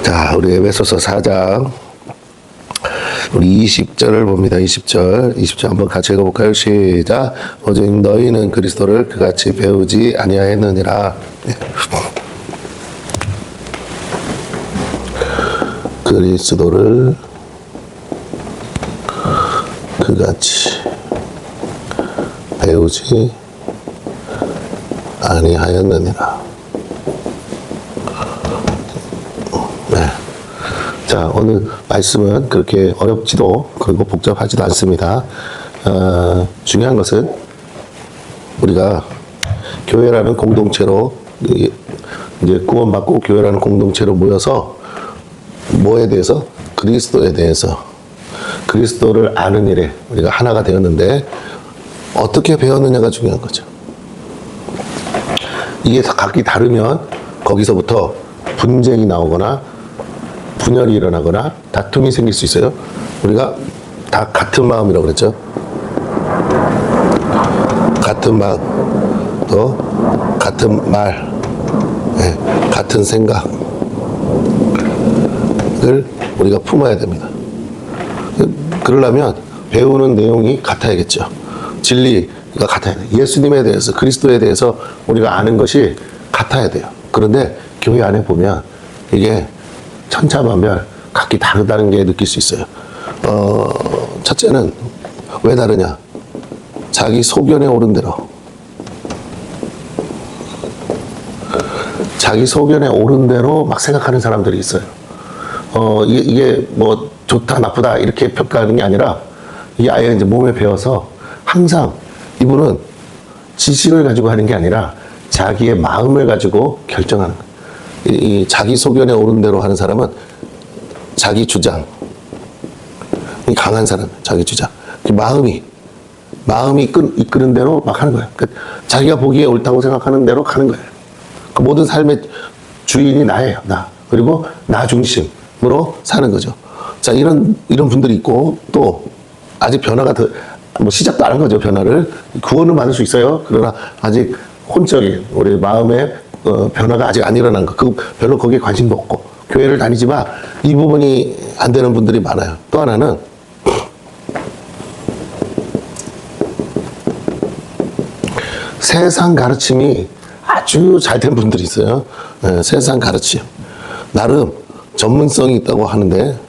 자, 우리 에베소서 4장 우리 20절을 봅니다. 20절 한번 같이 읽어볼까요? 시작. 오직 너희는 그리스도를 그같이 배우지 아니하였느니라. 그리스도를 그같이 배우지 아니하였느니라. 네. 자, 오늘 말씀은 그렇게 어렵지도 그리고 복잡하지도 않습니다. 중요한 것은 우리가 교회라는 공동체로 이제 구원받고 교회라는 공동체로 모여서 뭐에 대해서? 그리스도에 대해서, 그리스도를 아는 일에 우리가 하나가 되었는데 어떻게 배웠느냐가 중요한 거죠. 이게 각기 다르면 거기서부터 분쟁이 나오거나 분열이 일어나거나 다툼이 생길 수 있어요. 우리가 다 같은 마음이라고 그랬죠. 같은 마음, 또 같은 말, 네, 같은 생각을 우리가 품어야 됩니다. 그러려면 배우는 내용이 같아야겠죠. 진리가 같아야 돼요. 예수님에 대해서, 그리스도에 대해서 우리가 아는 것이 같아야 돼요. 그런데 교회 안에 보면 이게 천차만별 각기 다르다는 게 느낄 수 있어요. 첫째는 왜 다르냐? 자기 소견에 오른 대로. 자기 소견에 오른 대로 막 생각하는 사람들이 있어요. 이게 뭐 좋다 나쁘다 이렇게 평가하는 게 아니라 이게 아예 이제 몸에 배워서 항상 이분은 지식을 가지고 하는 게 아니라 자기의 마음을 가지고 결정하는 거예요. 이 자기 소견에 오른 대로 하는 사람은 자기 주장, 강한 사람, 자기 주장, 마음이 이끄는 대로 막 하는 거예요. 그러니까 자기가 보기에 옳다고 생각하는 대로 가는 거예요. 그 모든 삶의 주인이 나예요, 나. 그리고 나 중심으로 사는 거죠. 자, 이런 분들이 있고, 또 아직 변화가 뭐 시작도 안 한 거죠, 변화를. 구원은 받을 수 있어요. 그러나 아직 혼적인 우리 마음의 변화가 아직 안 일어난 거. 별로 거기에 관심도 없고 교회를 다니지만 이 부분이 안 되는 분들이 많아요. 또 하나는 세상 가르침이 아주 잘 된 분들이 있어요. 네, 세상 가르침 나름 전문성이 있다고 하는데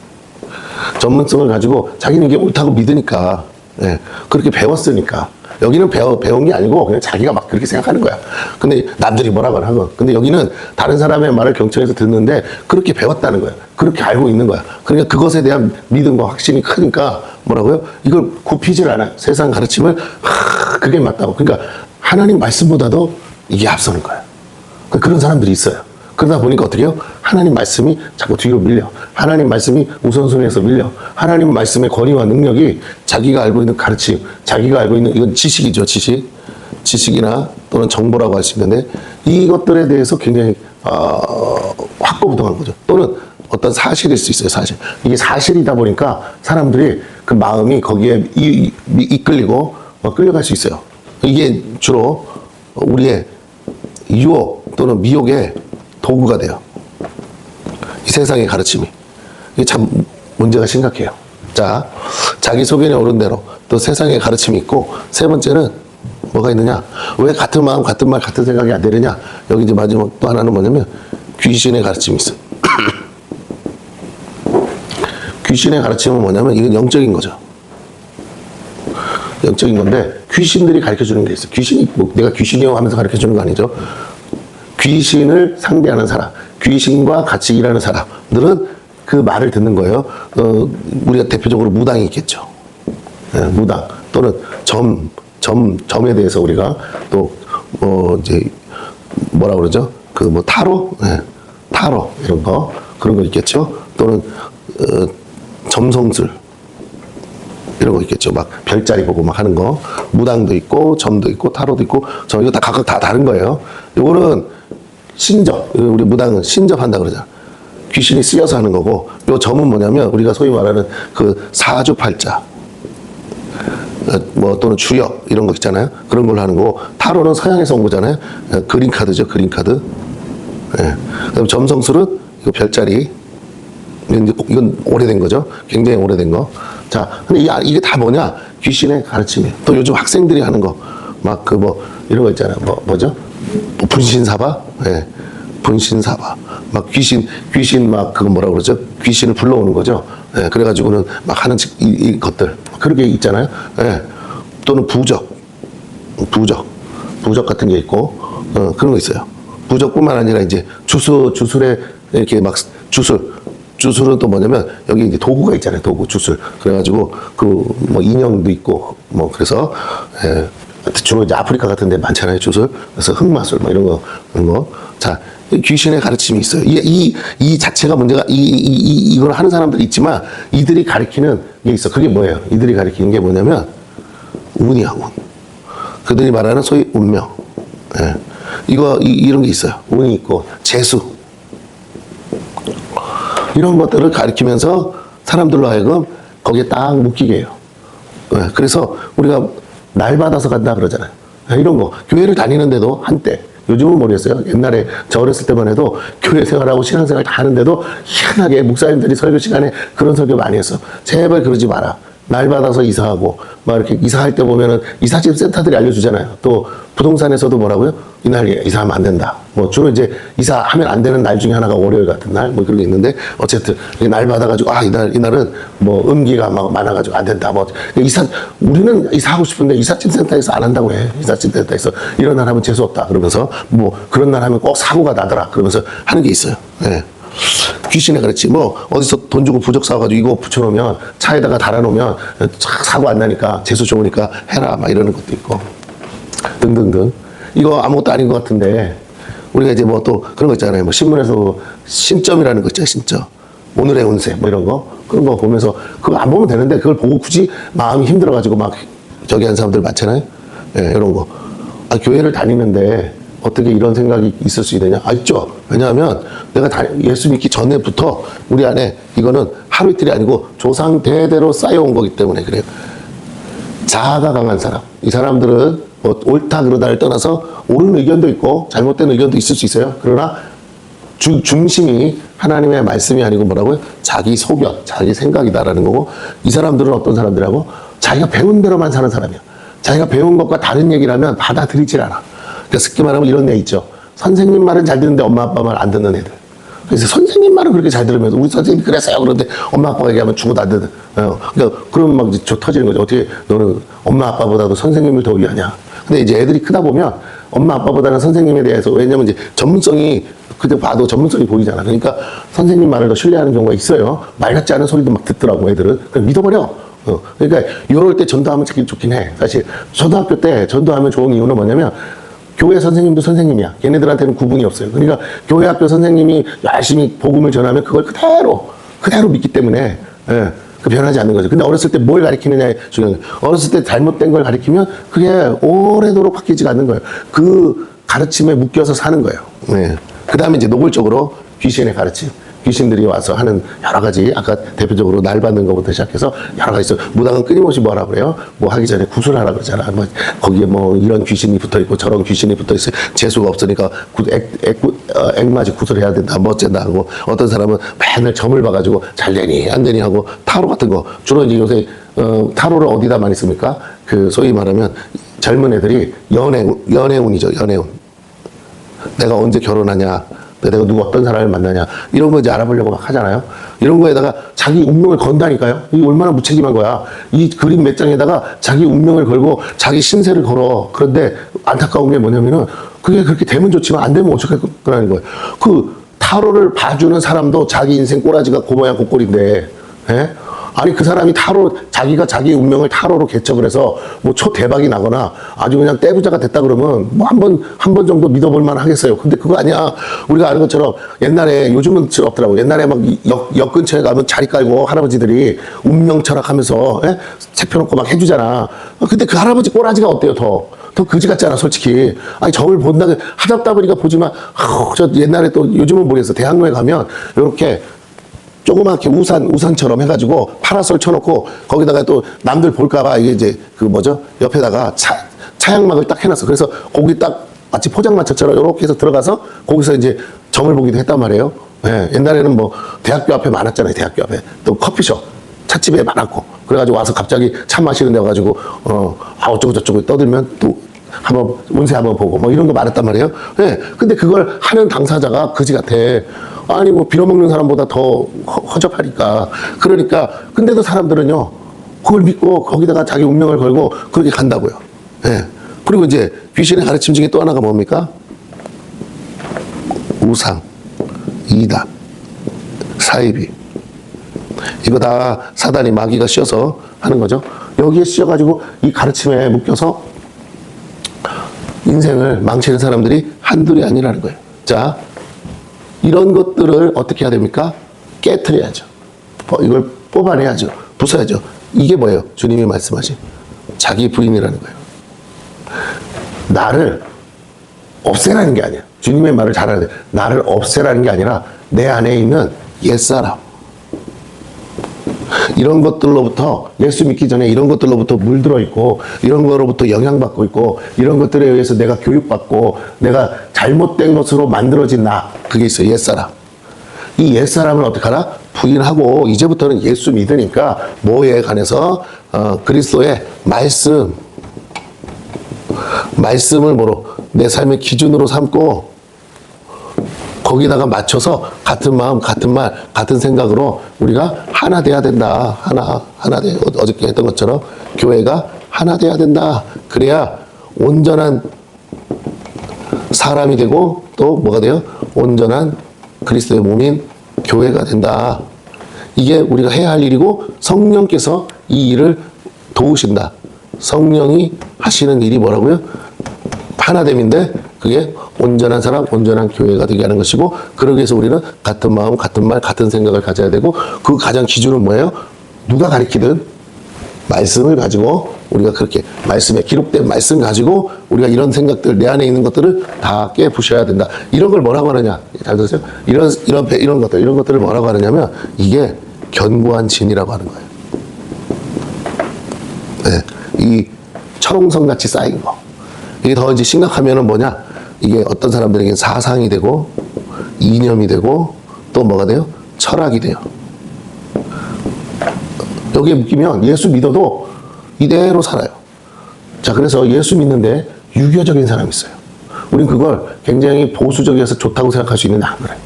전문성을 가지고 자기는 이게 옳다고 믿으니까, 네, 그렇게 배웠으니까. 여기는 배운 게 아니고 그냥 자기가 막 그렇게 생각하는 거야. 근데 남들이 뭐라고 하고. 근데 여기는 다른 사람의 말을 경청해서 듣는데 그렇게 배웠다는 거야. 그렇게 알고 있는 거야. 그러니까 그것에 대한 믿음과 확신이 크니까 뭐라고요? 이걸 굽히질 않아요. 세상 가르침을 그게 맞다고. 그러니까 하나님 말씀보다도 이게 앞서는 거야. 그런 사람들이 있어요. 그러다 보니까 어떻게 해요? 하나님 말씀이 자꾸 뒤로 밀려. 하나님 말씀이 우선순위에서 밀려. 하나님 말씀의 권위와 능력이 자기가 알고 있는 가르침, 자기가 알고 있는 이건 지식이죠, 지식이나 또는 정보라고 할 수 있는데 이것들에 대해서 굉장히 확고부동한 거죠. 또는 어떤 사실일 수 있어요, 사실. 이게 사실이다 보니까 사람들이 그 마음이 거기에 이끌리고 끌려갈 수 있어요. 이게 주로 우리의 유혹 또는 미혹의 도구가 돼요. 이 세상의 가르침이. 이게 참 문제가 심각해요. 자, 자기 소견에 오른 대로 또 세상의 가르침이 있고, 세 번째는 뭐가 있느냐? 왜 같은 마음, 같은 말, 같은 생각이 안 되느냐? 여기 이제 마지막 또 하나는 뭐냐면 귀신의 가르침이 있어요. 귀신의 가르침은 뭐냐면 이건 영적인 거죠. 영적인 건데 귀신들이 가르쳐 주는 게 있어요. 귀신이 뭐 내가 귀신이요 하면서 가르쳐 주는 거 아니죠. 귀신을 상대하는 사람, 귀신과 같이 일하는 사람들은 그 말을 듣는 거예요. 우리가 대표적으로 무당이 있겠죠. 네, 무당 또는 점에 대해서 우리가 또 이제 뭐라 그러죠? 그 뭐 타로, 네, 타로 이런 거 그런 거 있겠죠. 또는 점성술 이런 거 있겠죠. 막 별자리 보고 막 하는 거. 무당도 있고 점도 있고 타로도 있고 이거 다 각각 다 다른 거예요. 요거는 신접, 우리 무당은 신접한다 그러잖아. 귀신이 쓰여서 하는 거고, 요 점은 뭐냐면 우리가 소위 말하는 그 사주팔자, 뭐 또는 주역 이런 거 있잖아요. 그런 걸로 하는 거고, 타로는 서양에서 온 거잖아요. 그린 카드죠, 그린 카드. 예. 그럼 점성술은 이거 별자리 이건 오래된 거죠. 굉장히 오래된 거. 자, 근데 이게 다 뭐냐? 귀신의 가르침이에요. 또 요즘 학생들이 하는 거, 막 그 뭐 이런 거 있잖아요. 뭐죠? 분신사바? 예. 분신사바. 막 귀신 막 그거 뭐라 그러죠? 귀신을 불러오는 거죠. 예. 그래가지고는 막 하는 이 것들. 그렇게 있잖아요. 예. 또는 부적 같은 게 있고, 그런 거 있어요. 부적뿐만 아니라 이제 주술에 이렇게 막 주술은 또 뭐냐면 여기 이제 도구가 있잖아요. 도구 주술. 그래가지고 그 뭐 인형도 있고 뭐 그래서 주로 이제 아프리카 같은 데 많잖아요. 주술. 그래서 흑마술 뭐 이런 거. 자, 귀신의 가르침이 있어요. 이 자체가 문제가 이걸 하는 사람들이 있지만 이들이 가리키는 게 있어. 그게 뭐예요? 이들이 가리키는 게 뭐냐면 운이야, 운. 그들이 말하는 소위 운명. 예. 이런 게 있어요. 운이 있고 재수. 이런 것들을 가리키면서 사람들로 하여금 거기에 딱 묶이게 해요. 네, 그래서 우리가 날 받아서 간다 그러잖아요. 네, 이런 거. 교회를 다니는데도 한때, 요즘은 모르겠어요. 옛날에 저 어렸을 때만 해도 교회 생활하고 신앙생활 다 하는데도 희한하게 목사님들이 설교 시간에 그런 설교 많이 했어. 제발 그러지 마라. 날 받아서 이사하고, 막 이렇게 이사할 때 보면은 이사집 센터들이 알려주잖아요. 또 부동산에서도 뭐라고요? 이날 이사하면 안 된다. 뭐 주로 이제 이사하면 안 되는 날 중에 하나가 월요일 같은 날, 뭐 그런 게 있는데, 어쨌든 날 받아가지고, 이날은 뭐 음기가 막 많아가지고 안 된다. 뭐 우리는 이사하고 싶은데 이사집 센터에서 안 한다고 해. 이사집 센터에서 이런 날 하면 재수없다. 그러면서 뭐 그런 날 하면 꼭 사고가 나더라. 그러면서 하는 게 있어요. 예. 귀신의 가르침. 뭐 어디서 돈 주고 부적 사가지고 이거 붙여놓으면 차에다가 달아놓으면 사고 안 나니까 재수 좋으니까 해라 막 이러는 것도 있고 등등등. 이거 아무것도 아닌 것 같은데 우리가 이제 뭐 또 그런 거 있잖아요. 뭐 신문에서 신점이라는 거 있잖아요. 신점. 오늘의 운세 뭐 이런 거 그런 거 보면서 그거 안 보면 되는데 그걸 보고 굳이 마음이 힘들어가지고 막 저기 한 사람들 많잖아요. 예, 이런 거. 교회를 다니는데 어떻게 이런 생각이 있을 수 있느냐? 있죠. 왜냐하면 내가 예수 믿기 전에부터 우리 안에 이거는 하루 이틀이 아니고 조상 대대로 쌓여온 거기 때문에 그래요. 자아가 강한 사람. 이 사람들은 뭐 옳다 그러다를 떠나서 옳은 의견도 있고 잘못된 의견도 있을 수 있어요. 그러나 중심이 하나님의 말씀이 아니고 뭐라고요? 자기 소견, 자기 생각이다라는 거고 이 사람들은 어떤 사람들하고 자기가 배운 대로만 사는 사람이야. 자기가 배운 것과 다른 얘기를 하면 받아들이질 않아. 그러니까 쉽게 말하면 이런 애 있죠. 선생님 말은 잘 듣는데 엄마 아빠 말 안 듣는 애들. 그래서 선생님 말은 그렇게 잘 들으면서 우리 선생님이 그랬어요. 그런데 엄마 아빠가 얘기하면 죽어도 안 듣는. 그러니까 그러면 막 이제 터지는 거죠. 어떻게 너는 엄마 아빠보다도 선생님을 더 위하냐. 근데 이제 애들이 크다 보면 엄마 아빠보다는 선생님에 대해서 왜냐면 이제 전문성이 그때 봐도 전문성이 보이잖아. 그러니까 선생님 말을 더 신뢰하는 경우가 있어요. 말 같지 않은 소리도 막 듣더라고 애들은. 그냥 믿어버려. 그러니까 이럴 때 전도하면 좋긴 해. 사실 초등학교 때 전도하면 좋은 이유는 뭐냐면 교회 선생님도 선생님이야. 걔네들한테는 구분이 없어요. 그러니까 교회 학교 선생님이 열심히 복음을 전하면 그걸 그대로 믿기 때문에 그 변하지 않는 거죠. 근데 어렸을 때 뭘 가르치느냐에 중요한 거예요. 어렸을 때 잘못된 걸 가르치면 그게 오래도록 바뀌지가 않는 거예요. 그 가르침에 묶여서 사는 거예요. 네. 그 다음에 이제 노골적으로 귀신의 가르침. 귀신들이 와서 하는 여러 가지, 아까 대표적으로 날 받는 것부터 시작해서 여러 가지 있어. 무당은 끊임없이 뭐라 그래요? 뭐 하기 전에 구슬하라 그러잖아. 뭐 거기에 뭐 이런 귀신이 붙어 있고 저런 귀신이 붙어 있어. 재수가 없으니까 액맞이 구슬해야 된다. 뭐 어쩐다 하고 어떤 사람은 맨날 점을 봐가지고 잘 되니 안 되니 하고 타로 같은 거. 주로 이제 요새 타로를 어디다 많이 씁니까? 그 소위 말하면 젊은 애들이 연애운이죠. 연애운. 내가 언제 결혼하냐. 내가 누구 어떤 사람을 만나냐 이런 거 이제 알아보려고 막 하잖아요. 이런 거에다가 자기 운명을 건다니까요. 이게 얼마나 무책임한 거야. 이 그림 몇 장에다가 자기 운명을 걸고 자기 신세를 걸어. 그런데 안타까운 게 뭐냐면은 그게 그렇게 되면 좋지만 안 되면 어떡할 거라는 거예요. 그 타로를 봐주는 사람도 자기 인생 꼬라지가 고모양 고꼴인데 예? 아니 그 사람이 자기가 자기 운명을 타로로 개척을 해서 뭐 초대박이 나거나 아주 그냥 떼부자가 됐다 그러면 뭐 한 번 정도 믿어볼 만 하겠어요. 근데 그거 아니야. 우리가 아는 것처럼 옛날에 요즘은 없더라고. 옛날에 막 역 근처에 가면 자리 깔고 할아버지들이 운명 철학하면서 책 펴놓고 막 해주잖아. 근데 그 할아버지 꼬라지가 어때요? 더 그지 같잖아, 솔직히. 아니, 점을 본다, 하다 보니까 보지만, 저 옛날에 또 요즘은 모르겠어. 대학로에 가면, 이렇게 조그맣게 우산처럼 해가지고 파라솔 쳐놓고 거기다가 또 남들 볼까봐 이게 이제 그 뭐죠? 옆에다가 차양막을 딱 해놨어. 그래서 거기 딱 마치 포장마차처럼 이렇게 해서 들어가서 거기서 이제 점을 보기도 했단 말이에요. 예, 옛날에는 뭐 대학교 앞에 많았잖아요. 대학교 앞에 또 커피숍, 찻집에 많았고 그래가지고 와서 갑자기 차 마시는 데 와가지고 어쩌고 저쩌고 떠들면 또 한번 운세 한번 보고 뭐 이런 거 많았단 말이에요. 예, 근데 그걸 하는 당사자가 그지 같아. 아니 뭐 빌어먹는 사람보다 더 허접하니까. 그러니까 근데도 사람들은요 그걸 믿고 거기다가 자기 운명을 걸고 그렇게 간다고요. 예. 그리고 이제 귀신의 가르침 중에 또 하나가 뭡니까? 우상, 이단, 사이비. 이거 다 사단이 마귀가 씌어서 하는 거죠. 여기에 씌어가지고 이 가르침에 묶여서 인생을 망치는 사람들이 한둘이 아니라는 거예요. 자, 이런 것들을 어떻게 해야 됩니까? 깨트려야죠. 이걸 뽑아내야죠. 부숴야죠. 이게 뭐예요? 주님이 말씀하신 자기 부인이라는 거예요. 나를 없애라는 게 아니야. 주님의 말을 잘 알아야 돼. 나를 없애라는 게 아니라 내 안에 있는 옛사람. 이런 것들로부터 예수 믿기 전에 이런 것들로부터 물들어 있고 이런 거로부터 영향받고 있고 이런 것들에 의해서 내가 교육받고 내가 잘못된 것으로 만들어진 나. 그게 있어요. 옛사람. 이 옛사람을 어떻게 하나? 부인하고 이제부터는 예수 믿으니까 뭐에 관해서 그리스도의 말씀을 뭐로 내 삶의 기준으로 삼고 거기다가 맞춰서 같은 마음, 같은 말, 같은 생각으로 우리가 하나 돼야 된다. 하나 돼. 어저께 했던 것처럼 교회가 하나 돼야 된다. 그래야 온전한 사람이 되고 또 뭐가 돼요? 온전한 그리스도의 몸인 교회가 된다. 이게 우리가 해야 할 일이고 성령께서 이 일을 도우신다. 성령이 하시는 일이 뭐라고요? 하나됨인데 그게 온전한 사람, 온전한 교회가 되게 하는 것이고 그러기 위해서 우리는 같은 마음, 같은 말, 같은 생각을 가져야 되고 그 가장 기준은 뭐예요? 누가 가르치든 말씀을 가지고 우리가 그렇게 말씀에 기록된 말씀 가지고 우리가 이런 생각들 내 안에 있는 것들을 다 깨부셔야 된다. 이런 걸 뭐라고 하느냐? 잘 들으세요? 이런 것들을 뭐라고 하느냐면 이게 견고한 진이라고 하는 거예요. 네, 이 철옹성 같이 쌓인 거. 이게 더 이제 심각하면은 뭐냐? 이게 어떤 사람들에게는 사상이 되고 이념이 되고 또 뭐가 돼요? 철학이 돼요. 여기에 묶이면 예수 믿어도 이대로 살아요. 자, 그래서 예수 믿는데 유교적인 사람이 있어요. 우린 그걸 굉장히 보수적이어서 좋다고 생각할 수 있는데 안 그래요.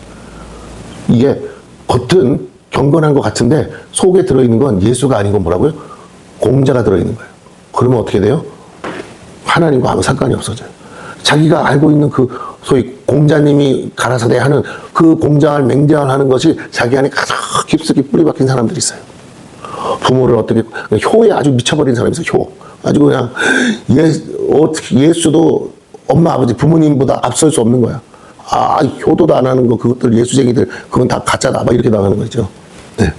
이게 겉은 경건한 것 같은데 속에 들어있는 건 예수가 아닌 건 뭐라고요? 공자가 들어있는 거예요. 그러면 어떻게 돼요? 하나님과 아무 상관이 없어져요. 자기가 알고 있는 그 소위 공자님이 가라사대 하는 그 공자를 맹자하는 것이 자기 안에 가장 깊숙이 뿌리 박힌 사람들이 있어요. 부모를 어떻게 효에 아주 미쳐버린 사람이 있어요. 효. 아주 그냥 예수도 엄마 아버지 부모님보다 앞설 수 없는 거야. 아, 효도도 안 하는 거 그것들 예수쟁이들 그건 다 가짜다 막 이렇게 나가는 거죠. 네.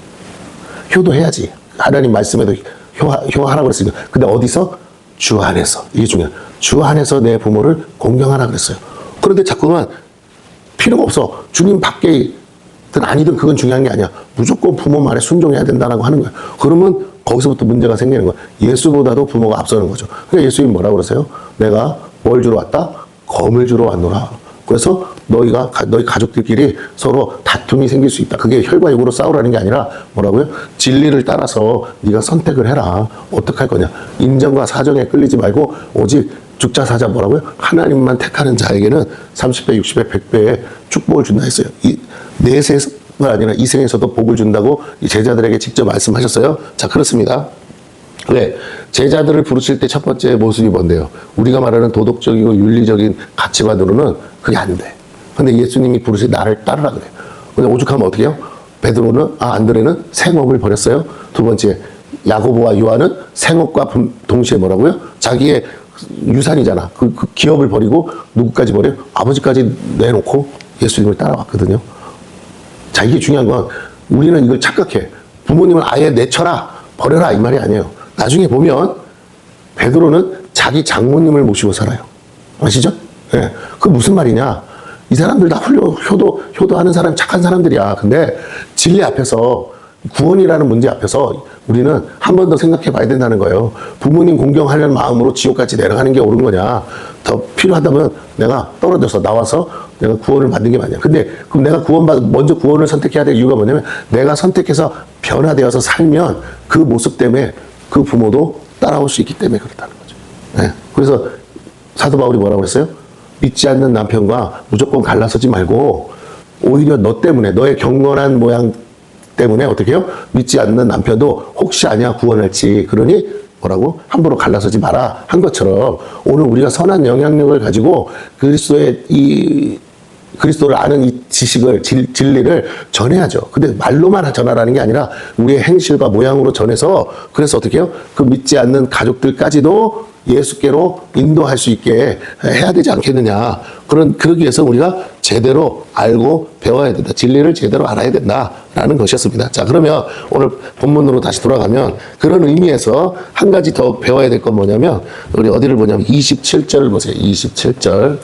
효도 해야지. 하나님 말씀에도 효하라고 그랬으니까. 근데 어디서? 주 안에서. 이게 중요해. 주 안에서 내 부모를 공경하라 그랬어요. 그런데 자꾸만 필요가 없어. 주님 밖에 아니든 그건 중요한 게 아니야. 무조건 부모 말에 순종해야 된다라고 하는 거야. 그러면 거기서부터 문제가 생기는 거야. 예수보다도 부모가 앞서는 거죠. 그러니까 예수님이 뭐라고 그러세요? 내가 뭘 주러 왔다? 검을 주러 왔노라. 그래서 너희 가족들끼리 서로 다툼이 생길 수 있다. 그게 혈과 육으로 싸우라는 게 아니라 뭐라고요? 진리를 따라서 네가 선택을 해라. 어떡할 거냐? 인정과 사정에 끌리지 말고 오직 죽자 사자 뭐라고요? 하나님만 택하는 자에게는 30배, 60배, 100배의 축복을 준다 했어요. 내 생은 아니라 이 생에서도 복을 준다고 제자들에게 직접 말씀하셨어요. 자, 그렇습니다. 왜? 제자들을 부르실 때 첫 번째 모습이 뭔데요? 우리가 말하는 도덕적이고 윤리적인 가치관으로는 그게 안 돼. 근데 예수님이 부르실 나를 따르라 그래요. 근데 오죽하면 어떻게 해요? 안드레는 생업을 버렸어요. 두 번째, 야고보와 요한은 생업과 동시에 뭐라고요? 자기의 유산이잖아. 그 기업을 버리고 누구까지 버려요? 아버지까지 내놓고 예수님을 따라왔거든요. 자, 이게 중요한 건 우리는 이걸 착각해. 부모님을 아예 내쳐라, 버려라 이 말이 아니에요. 나중에 보면 베드로는 자기 장모님을 모시고 살아요. 아시죠? 예. 네. 그 무슨 말이냐? 이 사람들 다 효도하는 사람, 착한 사람들이야. 근데 진리 앞에서 구원이라는 문제 앞에서 우리는 한 번 더 생각해 봐야 된다는 거예요. 부모님 공경하려는 마음으로 지옥까지 내려가는 게 옳은 거냐? 더 필요하다면 내가 떨어져서 나와서 내가 구원을 받는 게 맞냐? 근데 그럼 내가 먼저 구원을 선택해야 될 이유가 뭐냐면 내가 선택해서 변화되어서 살면 그 모습 때문에 그 부모도 따라올 수 있기 때문에 그렇다는 거죠. 네. 그래서 사도 바울이 뭐라고 했어요? 믿지 않는 남편과 무조건 갈라서지 말고 오히려 너 때문에 너의 경건한 모양 때문에 어떻게 해요? 믿지 않는 남편도 혹시 아냐 구원할지 그러니 뭐라고? 함부로 갈라서지 마라 한 것처럼 오늘 우리가 선한 영향력을 가지고 그리스도를 아는 이 지식을 진리를 전해야죠. 근데 말로만 전하라는 게 아니라 우리의 행실과 모양으로 전해서 그래서 어떻게 해요? 그 믿지 않는 가족들까지도 예수께로 인도할 수 있게 해야 되지 않겠느냐. 그러기 위해서 우리가 제대로 알고 배워야 된다. 진리를 제대로 알아야 된다라는 것이었습니다. 자, 그러면 오늘 본문으로 다시 돌아가면 그런 의미에서 한 가지 더 배워야 될 건 뭐냐면 우리 어디를 보냐면 27절을 보세요. 27절.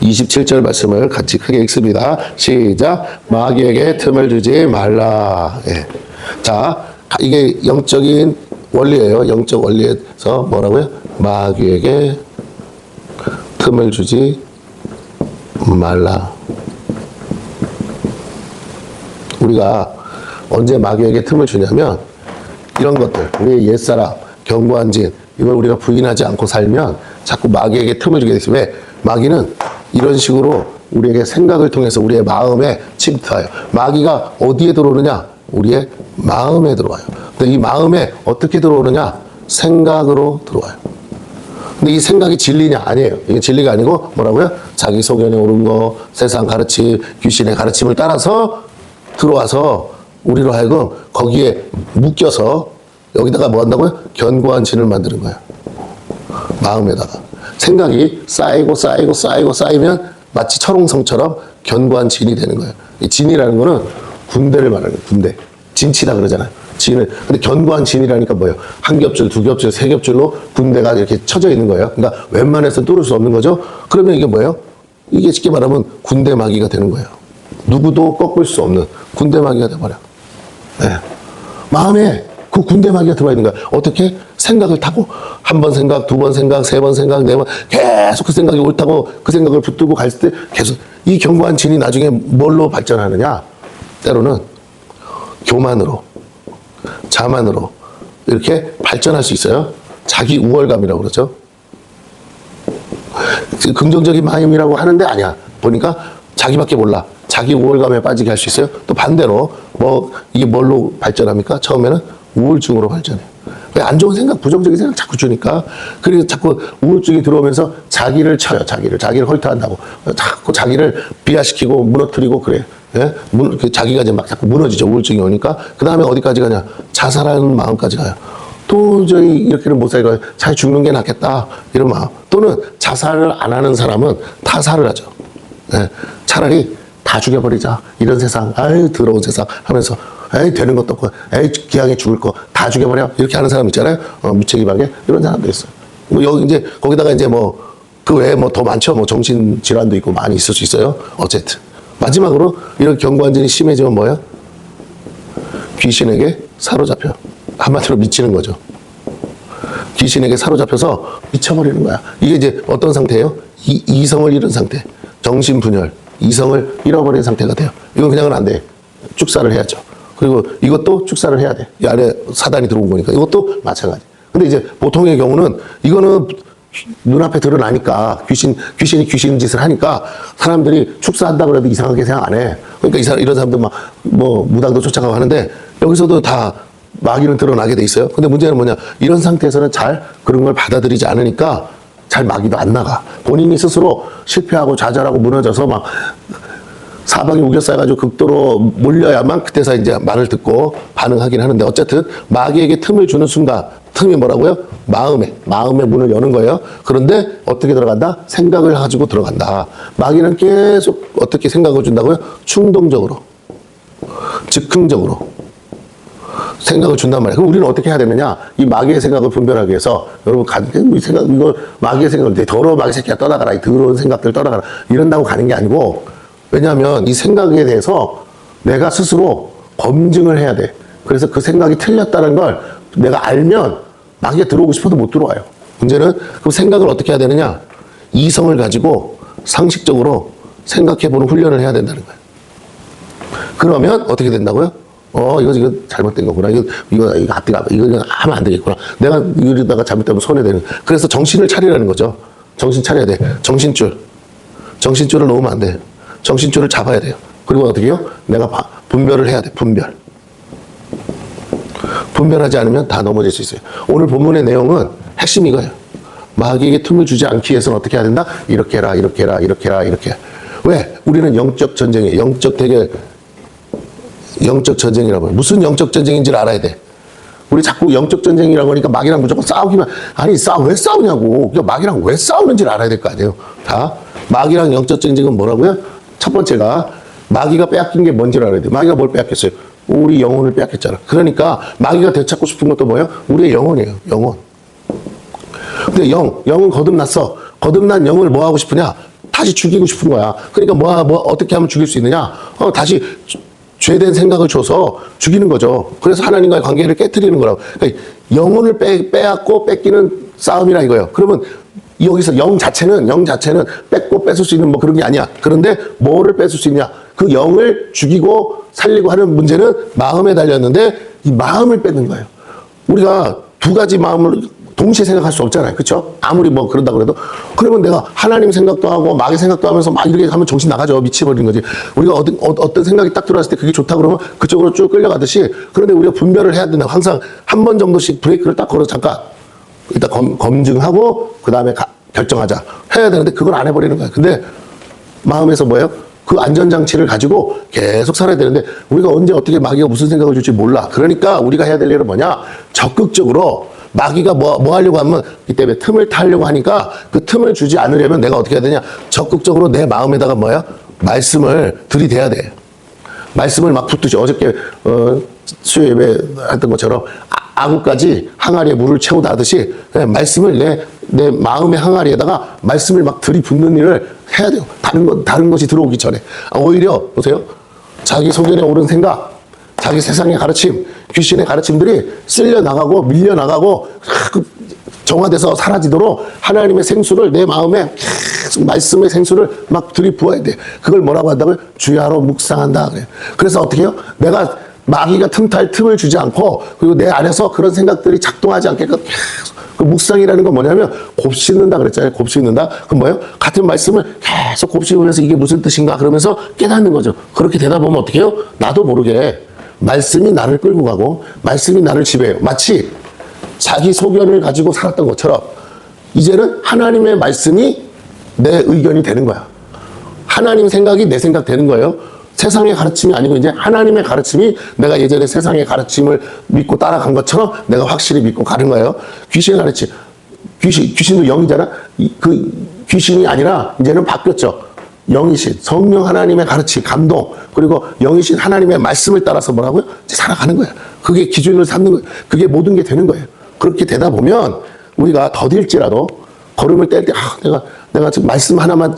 27절 말씀을 같이 크게 읽습니다. 시작. 마귀에게 틈을 주지 말라. 예. 자, 이게 영적인 원리예요. 영적 원리에서 뭐라고요? 마귀에게 틈을 주지 말라. 우리가 언제 마귀에게 틈을 주냐면 이런 것들, 우리의 옛사람, 견고한 진, 이걸 우리가 부인하지 않고 살면 자꾸 마귀에게 틈을 주게 되죠. 왜? 마귀는 이런 식으로 우리에게 생각을 통해서 우리의 마음에 침투해요. 마귀가 어디에 들어오느냐? 우리의 마음에 들어와요. 근데 이 마음에 어떻게 들어오느냐? 생각으로 들어와요. 근데 이 생각이 진리냐? 아니에요. 이게 진리가 아니고 뭐라고요? 자기 소견에 옳은 거, 세상 가르침, 귀신의 가르침을 따라서 들어와서 우리로 하여금 거기에 묶여서 여기다가 뭐 한다고요? 견고한 진을 만드는 거예요. 마음에다가. 생각이 쌓이면 마치 철옹성처럼 견고한 진이 되는 거예요. 이 진이라는 거는 군대를 말하는 거예요. 군대. 진치다 그러잖아요. 진을. 근데 견고한 진이라니까 뭐예요? 한 겹줄, 두 겹줄, 세 겹줄로 군대가 이렇게 쳐져 있는 거예요. 그러니까 웬만해서 뚫을 수 없는 거죠. 그러면 이게 뭐예요? 이게 쉽게 말하면 군대 마귀가 되는 거예요. 누구도 꺾을 수 없는 군대 마귀가 돼버려. 네. 마음에 그 군대 마귀가 들어와 있는 거야. 어떻게? 생각을 타고 한 번 생각, 두 번 생각, 세 번 생각, 네 번 계속 그 생각이 옳다고 그 생각을 붙들고 갈 때 계속 이 견고한 진이 나중에 뭘로 발전하느냐? 때로는 교만으로, 자만으로 이렇게 발전할 수 있어요. 자기 우월감이라고 그러죠. 긍정적인 마음이라고 하는데 아니야. 보니까 자기밖에 몰라. 자기 우월감에 빠지게 할 수 있어요. 또 반대로 이게 뭘로 발전합니까? 처음에는 우울증으로 발전해요. 왜? 안 좋은 생각, 부정적인 생각 자꾸 주니까. 그리고 자꾸 우울증이 들어오면서 자기를 쳐요. 자기를 헐떡한다고. 자꾸 자기를 비하시키고 무너뜨리고 그래. 예? 자기가 이제 막 자꾸 무너지죠. 우울증이 오니까. 그 다음에 어디까지 가냐? 자살하는 마음까지 가요. 도저히 이렇게는 못 살고 잘 죽는 게 낫겠다. 이런 마음. 또는 자살을 안 하는 사람은 타살을 하죠. 예? 차라리 다 죽여버리자. 이런 세상, 아유, 더러운 세상 하면서, 에이, 되는 것도 없고, 에이, 기왕에 죽을 거 다 죽여버려. 이렇게 하는 사람 있잖아요. 무책임하게. 이런 사람도 있어요. 여기 이제, 거기다가 이제 그 외에 더 많죠. 정신질환도 있고 많이 있을 수 있어요. 어쨌든. 마지막으로, 이런 견고한 진이 심해지면 뭐예요? 귀신에게 사로잡혀. 한마디로 미치는 거죠. 귀신에게 사로잡혀서 미쳐버리는 거야. 이게 이제 어떤 상태예요? 이성을 잃은 상태. 정신분열. 이성을 잃어버린 상태가 돼요. 이건 그냥은 안 돼. 축사를 해야죠. 그리고 이것도 축사를 해야 돼. 이 안에 사단이 들어온 거니까. 이것도 마찬가지. 근데 이제 보통의 경우는 이거는 눈앞에 드러나니까 귀신이 귀신 짓을 하니까 사람들이 축사한다 그래도 이상하게 생각 안 해. 그러니까 이런 사람들 무당도 쫓아가고 하는데 여기서도 다 마귀는 드러나게 돼 있어요. 근데 문제는 뭐냐. 이런 상태에서는 잘 그런 걸 받아들이지 않으니까 잘 마귀도 안 나가. 본인이 스스로 실패하고 좌절하고 무너져서 사방이 우겨싸여가지고 극도로 몰려야만 그때서 이제 말을 듣고 반응하긴 하는데 어쨌든 마귀에게 틈을 주는 순간 틈이 뭐라고요? 마음의 문을 여는 거예요. 그런데 어떻게 들어간다? 생각을 가지고 들어간다. 마귀는 계속 어떻게 생각을 준다고요? 충동적으로, 즉흥적으로 생각을 준단 말이에요. 그럼 우리는 어떻게 해야 되느냐? 이 마귀의 생각을 분별하기 위해서 여러분 이거 마귀의 생각을 더러운 마귀 새끼야 떠나가라. 이 더러운 생각들 떠나가라. 이런다고 가는 게 아니고 왜냐하면 이 생각에 대해서 내가 스스로 검증을 해야 돼. 그래서 그 생각이 틀렸다는 걸 내가 알면 마귀가 들어오고 싶어도 못 들어와요. 문제는 그 생각을 어떻게 해야 되느냐? 이성을 가지고 상식적으로 생각해보는 훈련을 해야 된다는 거예요. 그러면 어떻게 된다고요? 이거 잘못된 거구나. 이거 앞뒤가, 이거 하면 안 되겠구나. 내가 이러다가 잘못되면 손해되는. 그래서 정신을 차리라는 거죠. 정신 차려야 돼. 정신줄을 놓으면 안 돼. 정신줄을 잡아야 돼요. 그리고 어떻게 해요? 내가 분별을 해야 돼. 분별하지 않으면 다 넘어질 수 있어요. 오늘 본문의 내용은 핵심이 이거예요. 마귀에게 틈을 주지 않기 위해서는 어떻게 해야 된다? 이렇게 해라, 이렇게 해라, 이렇게 해라, 이렇게. 왜? 우리는 영적 전쟁이에요. 영적 전쟁이라고 해요. 무슨 영적 전쟁인지를 알아야 돼. 우리 자꾸 영적 전쟁이라고 하니까 마귀랑 무조건 싸우기만, 아니, 왜 싸우냐고. 그러니까 마귀랑 왜 싸우는지를 알아야 될 거 아니에요. 마귀랑 영적 전쟁은 뭐라고요? 첫 번째가, 마귀가 빼앗긴 게 뭔지를 알아야 돼. 마귀가 뭘 빼앗겼어요? 우리 영혼을 빼앗겼잖아. 그러니까 마귀가 되찾고 싶은 것도 뭐예요? 우리의 영혼이에요. 영혼. 근데 영은 거듭났어. 거듭난 영을 뭐 하고 싶으냐? 다시 죽이고 싶은 거야. 그러니까 어떻게 하면 죽일 수 있느냐? 다시 죄된 생각을 줘서 죽이는 거죠. 그래서 하나님과의 관계를 깨트리는 거라고. 그러니까 영혼을 빼앗고 뺏기는 싸움이라 이거예요. 그러면 여기서 영 자체는 뺏고 뺏을 수 있는 뭐 그런 게 아니야. 그런데 뭐를 뺏을 수 있냐? 그 영을 죽이고 살리고 하는 문제는 마음에 달렸는데 이 마음을 뺏는 거예요. 우리가 두 가지 마음을 동시에 생각할 수 없잖아요. 그렇죠? 아무리 뭐 그런다고 해도. 그러면 내가 하나님 생각도 하고 마귀 생각도 하면서 막 이렇게 하면 정신 나가죠. 미치버리는 거지. 우리가 어떤 생각이 딱 들어왔을 때 그게 좋다 그러면 그쪽으로 쭉 끌려가듯이, 그런데 우리가 분별을 해야 된다. 항상 한 번 정도씩 브레이크를 딱 걸어서 잠깐 일단 검증하고 그 다음에 결정하자 해야 되는데 그걸 안 해버리는 거야. 근데 마음에서 뭐예요? 그 안전장치를 가지고 계속 살아야 되는데 우리가 언제 어떻게 마귀가 무슨 생각을 줄지 몰라. 그러니까 우리가 해야 될 일은 뭐냐? 적극적으로 마귀가 뭐 하려고 하면 이때 틈을 타려고 하니까 그 틈을 주지 않으려면 내가 어떻게 해야 되냐? 적극적으로 내 마음에다가 말씀을 들이대야 돼. 말씀을 막 붓듯이 어저께 수요 예배 했던 것처럼 아구까지 항아리에 물을 채우다 하듯이 말씀을 내 마음의 항아리에다가 말씀을 막 들이붓는 일을 해야 돼요. 다른 것이 들어오기 전에. 오히려 보세요. 자기 소견에 옳은 생각, 자기 세상의 가르침, 귀신의 가르침들이 쓸려 나가고 밀려 나가고 정화돼서 사라지도록 하나님의 생수를 내 마음에 계속 말씀의 생수를 막 들이부어야 돼. 그걸 뭐라고 한다고요? 주야로 묵상한다 그래요. 그래서 어떻게 해요? 내가 마귀가 틈탈 틈을 주지 않고, 그리고 내 안에서 그런 생각들이 작동하지 않게끔 계속, 그 묵상이라는 건 뭐냐면 곱씹는다 그랬잖아요. 곱씹는다. 그럼 뭐예요? 같은 말씀을 계속 곱씹으면서 이게 무슨 뜻인가 그러면서 깨닫는 거죠. 그렇게 되다 보면 어떻게 해요? 나도 모르게 말씀이 나를 끌고 가고 말씀이 나를 지배해요. 마치 자기 소견을 가지고 살았던 것처럼 이제는 하나님의 말씀이 내 의견이 되는 거야. 하나님 생각이 내 생각 되는 거예요. 세상의 가르침이 아니고 이제 하나님의 가르침이, 내가 예전에 세상의 가르침을 믿고 따라간 것처럼 내가 확실히 믿고 가는 거예요. 귀신의 가르침. 귀신도 영이잖아. 그 귀신이 아니라 이제는 바뀌었죠. 영이신, 성령 하나님의 가르침, 감동, 그리고 영이신 하나님의 말씀을 따라서 뭐라고요? 이제 살아가는 거예요. 그게 기준을 삼는 거예요. 그게 모든 게 되는 거예요. 그렇게 되다 보면 우리가 더딜지라도 걸음을 뗄 때, 내가 지금 말씀 하나만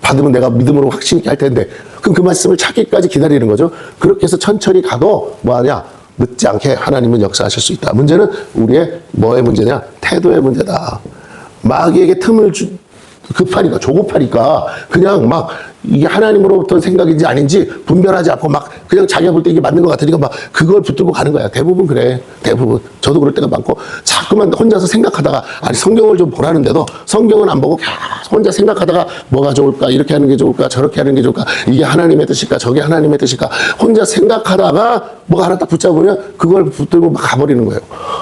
받으면 내가 믿음으로 확신 있게 할 텐데, 그럼 그 말씀을 찾기까지 기다리는 거죠. 그렇게 해서 천천히 가도 뭐하냐? 늦지 않게 하나님은 역사하실 수 있다. 문제는 우리의 뭐의 문제냐? 태도의 문제다. 마귀에게 틈을 급하니까, 조급하니까 그냥 막 이게 하나님으로부터 생각인지 아닌지 분별하지 않고 막 그냥 자기가 볼 때 이게 맞는 것 같으니까 막 그걸 붙들고 가는 거야. 대부분 그래. 대부분. 저도 그럴 때가 많고, 자꾸만 혼자서 생각하다가, 아니 성경을 좀 보라는데도 성경은 안 보고 계속 혼자 생각하다가 뭐가 좋을까, 이렇게 하는 게 좋을까, 저렇게 하는 게 좋을까, 이게 하나님의 뜻일까, 저게 하나님의 뜻일까, 혼자 생각하다가 뭐가 하나 딱 붙잡으면 그걸 붙들고 막 가버리는 거예요.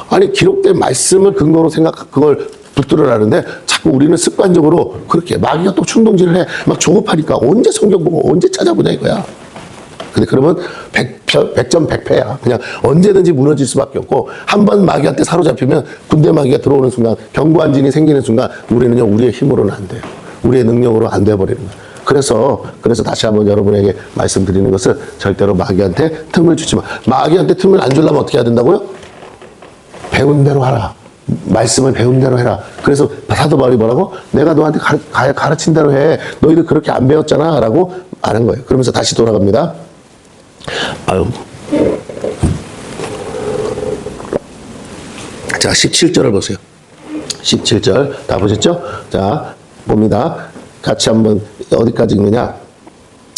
아니 기록된 말씀을 근거로 그걸 붙들으라는데 자꾸 우리는 습관적으로 그렇게, 마귀가 또 충동질을 해. 막 조급하니까 언제 성경 보고 언제 찾아보냐 이거야. 근데 그러면 100점 100패야. 그냥 언제든지 무너질 수밖에 없고, 한번 마귀한테 사로잡히면, 군대 마귀가 들어오는 순간, 경고한진이 생기는 순간 우리는요, 우리의 힘으로는 안 돼요. 우리의 능력으로 안 돼버리는 거예요. 그래서 다시 한번 여러분에게 말씀드리는 것은 절대로 마귀한테 틈을 주지 마. 마귀한테 틈을 안 주려면 어떻게 해야 된다고요? 배운 대로 하라. 말씀을 배운 대로 해라. 그래서 사도 바울이 뭐라고? 내가 너한테 가르친 대로 해. 너희들 그렇게 안 배웠잖아 라고 하는 거예요. 그러면서 다시 돌아갑니다. 아유. 자, 17절을 보세요. 17절 다 보셨죠? 자, 봅니다. 같이 한번 어디까지 읽느냐?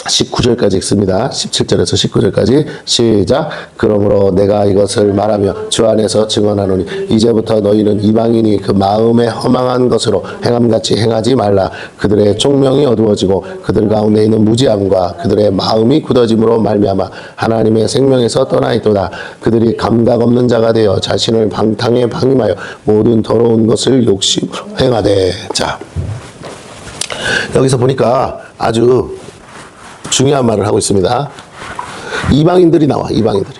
19절까지 읽습니다. 17절에서 19절까지 시작. 그러므로 내가 이것을 말하며 주 안에서 증언하노니 이제부터 너희는 이방인이 그 마음에 허망한 것으로 행함같이 행하지 말라. 그들의 총명이 어두워지고 그들 가운데 있는 무지함과 그들의 마음이 굳어짐으로 말미암아 하나님의 생명에서 떠나 있도다. 그들이 감각 없는 자가 되어 자신을 방탕에 방임하여 모든 더러운 것을 욕심으로 행하되. 자, 여기서 보니까 아주 중요한 말을 하고 있습니다. 이방인들이 나와, 이방인들이.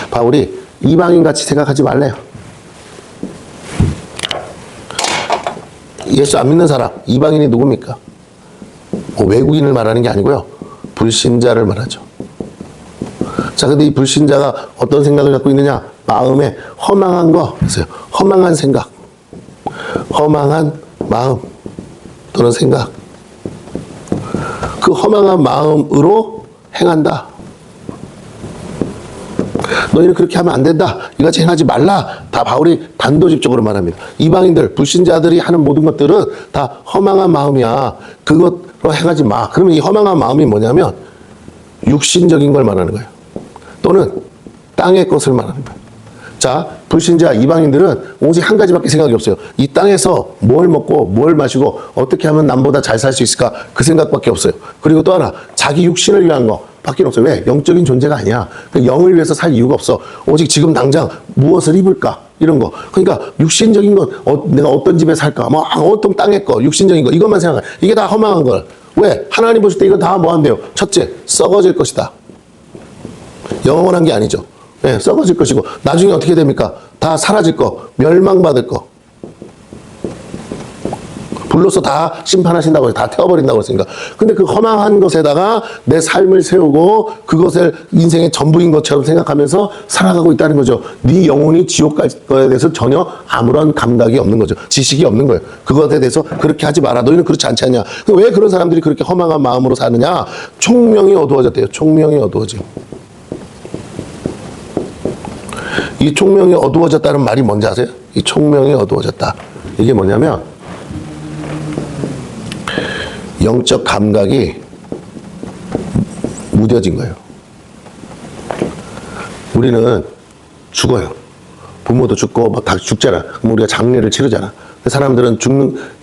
바울이 이방인같이 생각하지 말래요. 예수 안 믿는 사람, 이방인이 누굽니까? 외국인을 말하는 게 아니고요. 불신자를 말하죠. 자, 근데 이 불신자가 어떤 생각을 갖고 있느냐? 마음에 허망한 거 있어요. 허망한 생각, 허망한 마음 또는 생각. 그 허망한 마음으로 행한다. 너희는 그렇게 하면 안 된다. 이같이 행하지 말라. 다 바울이 단도직입적으로 말합니다. 이방인들, 불신자들이 하는 모든 것들은 다 허망한 마음이야. 그것으로 행하지 마. 그러면 이 허망한 마음이 뭐냐면 육신적인 걸 말하는 거예요. 또는 땅의 것을 말하는 거예요. 자, 불신자 이방인들은 오직 한 가지밖에 생각이 없어요. 이 땅에서 뭘 먹고 뭘 마시고 어떻게 하면 남보다 잘 살 수 있을까? 그 생각밖에 없어요. 그리고 또 하나, 자기 육신을 위한 거 밖에 없어요. 왜? 영적인 존재가 아니야. 영을 위해서 살 이유가 없어. 오직 지금 당장 무엇을 입을까? 이런 거. 그러니까 육신적인 것, 내가 어떤 집에 살까? 뭐 어떤 땅의 거, 육신적인 거, 이것만 생각해. 이게 다 허망한 걸. 왜? 하나님 보실 때 이건 다 뭐 한대요? 첫째, 썩어질 것이다. 영원한 게 아니죠. 네, 썩어질 것이고 나중에 어떻게 됩니까? 다 사라질 거, 멸망받을 거. 불로서 다 심판하신다고 해서 다 태워버린다고 했으니까. 근데 그 허망한 것에다가 내 삶을 세우고 그것을 인생의 전부인 것처럼 생각하면서 살아가고 있다는 거죠. 네 영혼이 지옥 갈 거에 대해서 전혀 아무런 감각이 없는 거죠. 지식이 없는 거예요. 그것에 대해서 그렇게 하지 마라. 너희는 그렇지 않지 않냐. 왜 그런 사람들이 그렇게 허망한 마음으로 사느냐? 총명이 어두워졌대요. 총명이 어두워짐. 이 총명이 어두워졌다는 말이 뭔지 아세요? 이 총명이 어두워졌다. 이게 뭐냐면 영적 감각이 무뎌진 거예요. 우리는 죽어요. 부모도 죽고 막 다 죽잖아. 그럼 우리가 장례를 치르잖아. 사람들은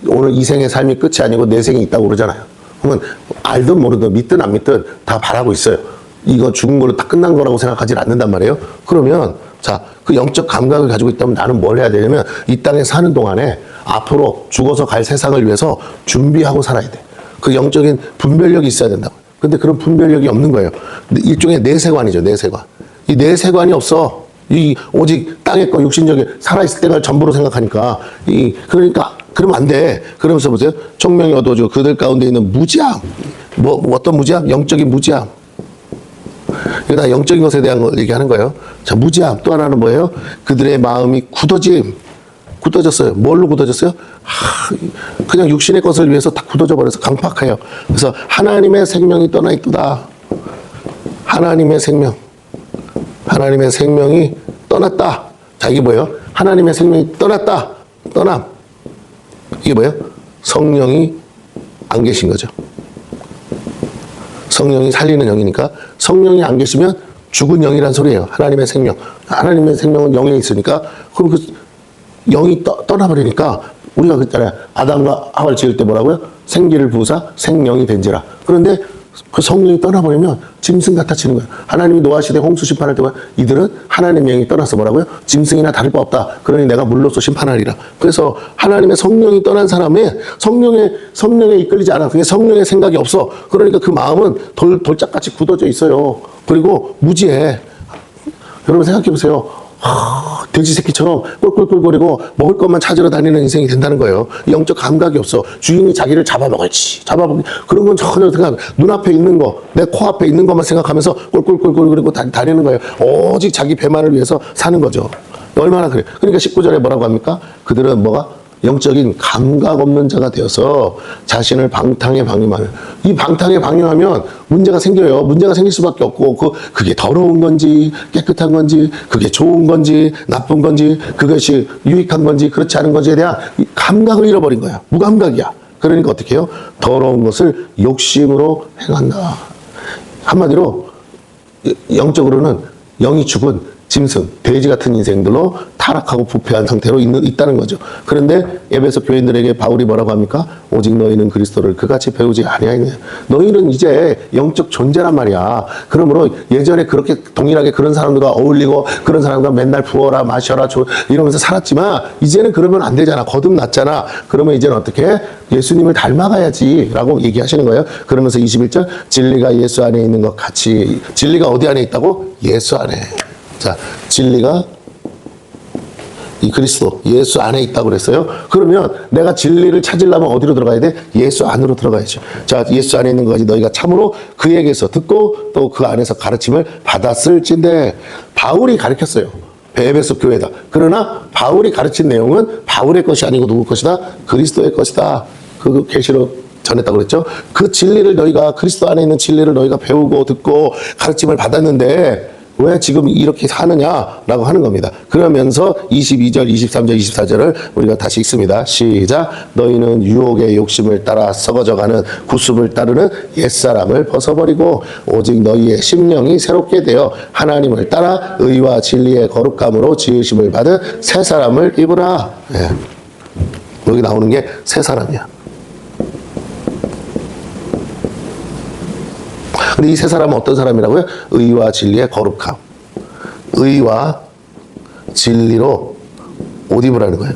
오늘 이 생의 삶이 끝이 아니고 내 생이 있다고 그러잖아요. 그러면 알든 모르든 믿든 안 믿든 다 바라고 있어요. 이거 죽은 걸로 다 끝난 거라고 생각하지 않는단 말이에요. 그러면 자, 그 영적 감각을 가지고 있다면 나는 뭘 해야 되냐면 이 땅에 사는 동안에 앞으로 죽어서 갈 세상을 위해서 준비하고 살아야 돼. 그 영적인 분별력이 있어야 된다고. 근데 그런 분별력이 없는 거예요. 일종의 내세관이죠, 내세관. 이 내세관이 없어. 오직 땅의 거, 육신적인, 살아있을 때가 전부로 생각하니까. 그러니까, 그러면 안 돼. 그러면서 보세요. 총명이 어두워지고 그들 가운데 있는 무지함. 어떤 무지함? 영적인 무지함. 이거 다 영적인 것에 대한 걸 얘기하는 거예요. 자, 무지함. 또 하나는 뭐예요? 그들의 마음이 굳어졌어요. 뭘로 굳어졌어요? 그냥 육신의 것을 위해서 다 굳어져 버려서 강팍해요. 그래서 하나님의 생명이 떠나 있도다. 하나님의 생명. 하나님의 생명이 떠났다. 자, 이게 뭐예요? 하나님의 생명이 떠났다. 떠남. 이게 뭐예요? 성령이 안 계신 거죠. 성령이 살리는 영이니까 성령이 안 계시면 죽은 영이란 소리예요. 하나님의 생명. 하나님의 생명은 영에 있으니까 그럼 그 영이 떠나버리니까 우리가 그랬잖아요. 아담과 하와를 지을 때 뭐라고요? 생기를 부으사 생명이 된지라. 그런데 그 성령이 떠나버리면 짐승 같아지는 거예요. 하나님이 노아시대 홍수 심판할 때 이들은 하나님의 영이 떠나서 뭐라고요? 짐승이나 다를 바 없다. 그러니 내가 물로써 심판하리라. 그래서 하나님의 성령이 떠난 사람은 성령에 이끌리지 않아. 그게 성령의 생각이 없어. 그러니까 그 마음은 돌짝같이 굳어져 있어요. 그리고 무지해. 여러분 생각해 보세요. 돼지 새끼처럼 꿀꿀꿀거리고 먹을 것만 찾으러 다니는 인생이 된다는 거예요. 영적 감각이 없어. 주인이 자기를 잡아먹을지 그런 건 전혀 생각. 눈앞에 있는 거, 내 코앞에 있는 것만 생각하면서 꿀꿀꿀꿀거리고 다니는 거예요. 오직 자기 배만을 위해서 사는 거죠. 얼마나 그래. 그러니까 19절에 뭐라고 합니까? 그들은 뭐가? 영적인 감각 없는 자가 되어서 자신을 방탕에 방임하면, 이 방탕에 방임하면 문제가 생겨요. 문제가 생길 수밖에 없고, 그게 더러운 건지 깨끗한 건지, 그게 좋은 건지 나쁜 건지, 그것이 유익한 건지 그렇지 않은 건지에 대한 감각을 잃어버린 거야. 무감각이야. 그러니까 어떻게 해요? 더러운 것을 욕심으로 행한다. 한마디로 영적으로는 영이 죽은 짐승, 돼지 같은 인생들로 타락하고 부패한 상태로 있다는 거죠. 그런데 에베소 교인들에게 바울이 뭐라고 합니까? 오직 너희는 그리스도를 그같이 배우지 아니하였느냐. 너희는 이제 영적 존재란 말이야. 그러므로 예전에 그렇게 동일하게 그런 사람들과 어울리고 그런 사람과 맨날 부어라 마셔라 이러면서 살았지만 이제는 그러면 안 되잖아. 거듭났잖아. 그러면 이제는 어떻게? 예수님을 닮아가야지 라고 얘기하시는 거예요. 그러면서 21절 진리가 예수 안에 있는 것 같이. 진리가 어디 안에 있다고? 예수 안에. 자, 진리가 이 그리스도 예수 안에 있다고 그랬어요. 그러면 내가 진리를 찾으려면 어디로 들어가야 돼? 예수 안으로 들어가야죠. 자, 예수 안에 있는 것까지 너희가 참으로 그에게서 듣고 또 그 안에서 가르침을 받았을진데. 바울이 가르쳤어요. 에베소 교회다. 그러나 바울이 가르친 내용은 바울의 것이 아니고 누구 것이다? 그리스도의 것이다. 그 계시록 전했다고 그랬죠. 그 진리를 너희가, 그리스도 안에 있는 진리를 너희가 배우고 듣고 가르침을 받았는데 왜 지금 이렇게 사느냐라고 하는 겁니다. 그러면서 22절, 23절, 24절을 우리가 다시 읽습니다. 시작. 너희는 유혹의 욕심을 따라 썩어져가는 구습을 따르는 옛사람을 벗어버리고 오직 너희의 심령이 새롭게 되어 하나님을 따라 의와 진리의 거룩함으로 지으심을 받은 새 사람을 입으라. 예. 여기 나오는 게 새 사람이야. 근데 이 세 사람은 어떤 사람이라고요? 의와 진리의 거룩함. 의와 진리로 옷 입으라는 거예요.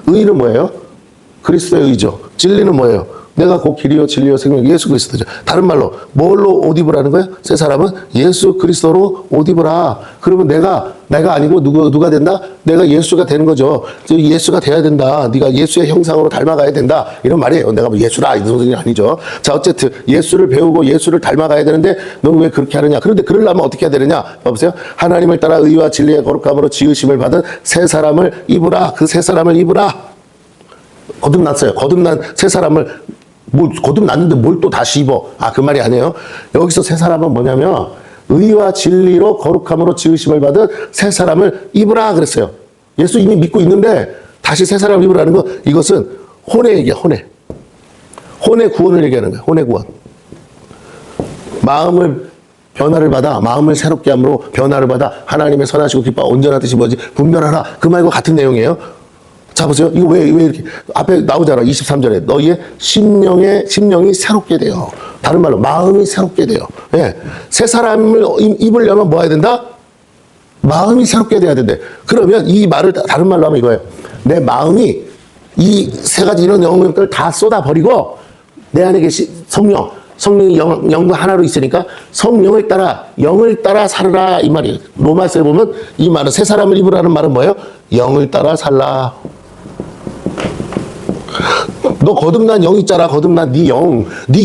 의는 뭐예요? 그리스도의 의죠. 진리는 뭐예요? 내가 곧 길이요 진리요 생명 예수 그리스도죠. 다른 말로 뭘로 옷 입으라는 거예요? 세 사람은 예수 그리스도로 옷 입으라. 그러면 내가 아니고 누가 된다? 내가 예수가 되는 거죠. 예수가 돼야 된다. 네가 예수의 형상으로 닮아가야 된다. 이런 말이에요. 내가 뭐 예수라 이런 소리 아니죠. 자, 어쨌든 예수를 배우고 예수를 닮아가야 되는데 너는 왜 그렇게 하느냐? 그런데 그러려면 어떻게 해야 되느냐? 봐보세요. 하나님을 따라 의와 진리의 거룩함으로 지으심을 받은 새 사람을 입으라. 그 새 사람을 입으라. 거듭났어요. 거듭난 새 사람을 거듭났는데 뭘 또 다시 입어? 그 말이 아니에요. 여기서 새 사람은 뭐냐면 의와 진리로 거룩함으로 지으심을 받은 새 사람을 입으라 그랬어요. 예수 이미 믿고 있는데 다시 새 사람을 입으라는 거, 이것은 혼의 얘기야. 혼의 구원을 얘기하는 거야. 혼의 구원. 마음을 변화를 받아, 마음을 새롭게 함으로 변화를 받아 하나님의 선하시고 기뻐 온전한 뜻이 뭐지? 분별하라. 그 말과 같은 내용이에요. 자, 보세요. 이거 왜 이렇게 앞에 나오잖아. 23절에 너희의 심령이 새롭게 돼요. 다른 말로 마음이 새롭게 돼요. 예. 새 사람을 입으려면 뭐 해야 된다? 마음이 새롭게 돼야 된대. 그러면 이 말을 다른 말로 하면 이거예요. 내 마음이 이 세 가지 이런 영역을 다 쏟아버리고 내 안에 계신 성령이 영과 하나로 있으니까 성령을 따라 영을 따라 살아라 이 말이에요. 로마서에 보면 이 말은 새 사람을 입으라는 말은 뭐예요? 영을 따라 살라. 너 거듭난 영 있잖아. 거듭난 네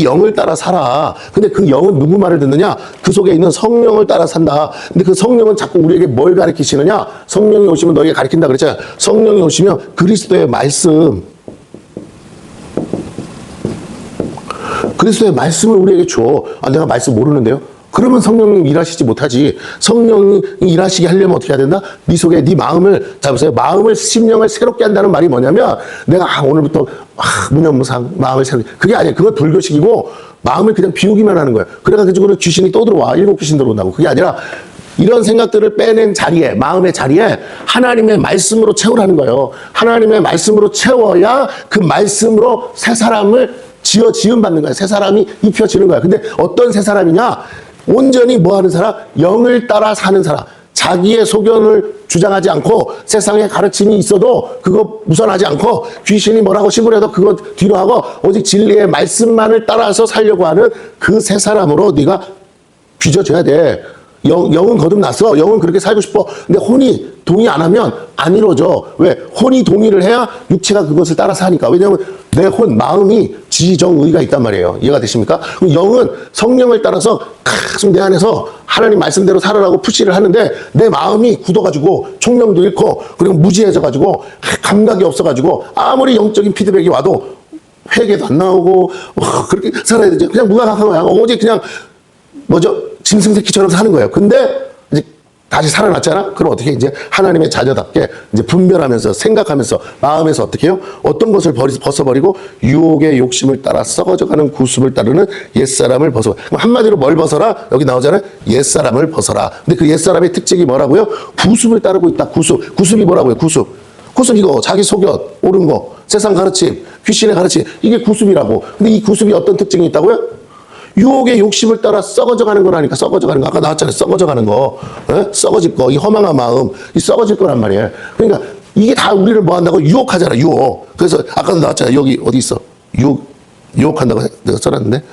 영을 따라 살아. 근데 그 영은 누구 말을 듣느냐? 그 속에 있는 성령을 따라 산다. 근데 그 성령은 자꾸 우리에게 뭘 가르치시느냐? 성령이 오시면 너희가 가르친다 그랬잖아. 성령이 오시면 그리스도의 말씀, 그리스도의 말씀을 우리에게 줘. 내가 말씀 모르는데요? 그러면 성령님 일하시지 못하지. 성령이 일하시게 하려면 어떻게 해야 된다? 네 속에 네 마음을, 잡으세요. 심령을 새롭게 한다는 말이 뭐냐면 내가 오늘부터 무념무상 마음을 새롭게. 그게 아니에요. 그건 불교식이고 마음을 그냥 비우기만 하는 거예요. 그래가지고 귀신이 또 들어와. 7귀신 들어온다고. 그게 아니라 이런 생각들을 빼낸 자리에, 마음의 자리에 하나님의 말씀으로 채우라는 거예요. 하나님의 말씀으로 채워야 그 말씀으로 새 사람을 지음 받는 거야. 새 사람이 입혀지는 거야. 근데 어떤 새 사람이냐? 온전히 뭐 하는 사람? 영을 따라 사는 사람. 자기의 소견을 주장하지 않고 세상에 가르침이 있어도 그거 무선하지 않고 귀신이 뭐라고 시부려도 그거 뒤로 하고 오직 진리의 말씀만을 따라서 살려고 하는 그 새 사람으로 네가 빚어져야 돼. 영은 거듭났어. 영은 그렇게 살고 싶어. 근데 혼이 동의 안 하면 안 이루어져. 왜? 혼이 동의를 해야 육체가 그것을 따라서 하니까. 왜냐하면 내 혼, 마음이 지정의가 있단 말이에요. 이해가 되십니까? 영은 성령을 따라서 계속 내 안에서 하나님 말씀대로 살아라고 푸시를 하는데 내 마음이 굳어가지고 총명도 잃고 그리고 무지해져가지고 감각이 없어가지고 아무리 영적인 피드백이 와도 회개도 안 나오고 그렇게 살아야 되죠. 그냥 무감각한 거야. 오직 그냥 뭐죠? 짐승새끼처럼 사는 거예요. 근데 이제 다시 살아났잖아? 그럼 어떻게 이제 하나님의 자녀답게 이제 분별하면서 생각하면서 마음에서 어떻게 해요? 어떤 것을 벗어버리고 유혹의 욕심을 따라 썩어져가는 구습을 따르는 옛사람을 벗어. 그럼 한마디로 뭘 벗어라? 여기 나오잖아요. 옛사람을 벗어라. 근데 그 옛사람의 특징이 뭐라고요? 구습을 따르고 있다. 구습. 구습이 뭐라고요? 구습. 구습 이거 자기 속여 옳은 거 세상 가르침 귀신의 가르침 이게 구습이라고. 근데 이 구습이 어떤 특징이 있다고요? 유혹의 욕심을 따라 썩어져가는 거라니까. 썩어져가는 거 아까 나왔잖아요. 썩어져가는 거 썩어질 거 이 허망한 마음 이 썩어질 거란 말이에요. 그러니까 이게 다 우리를 뭐 한다고 유혹하잖아. 유혹. 그래서 아까도 나왔잖아요. 여기 어디 있어? 유혹한다고 내가 써놨는데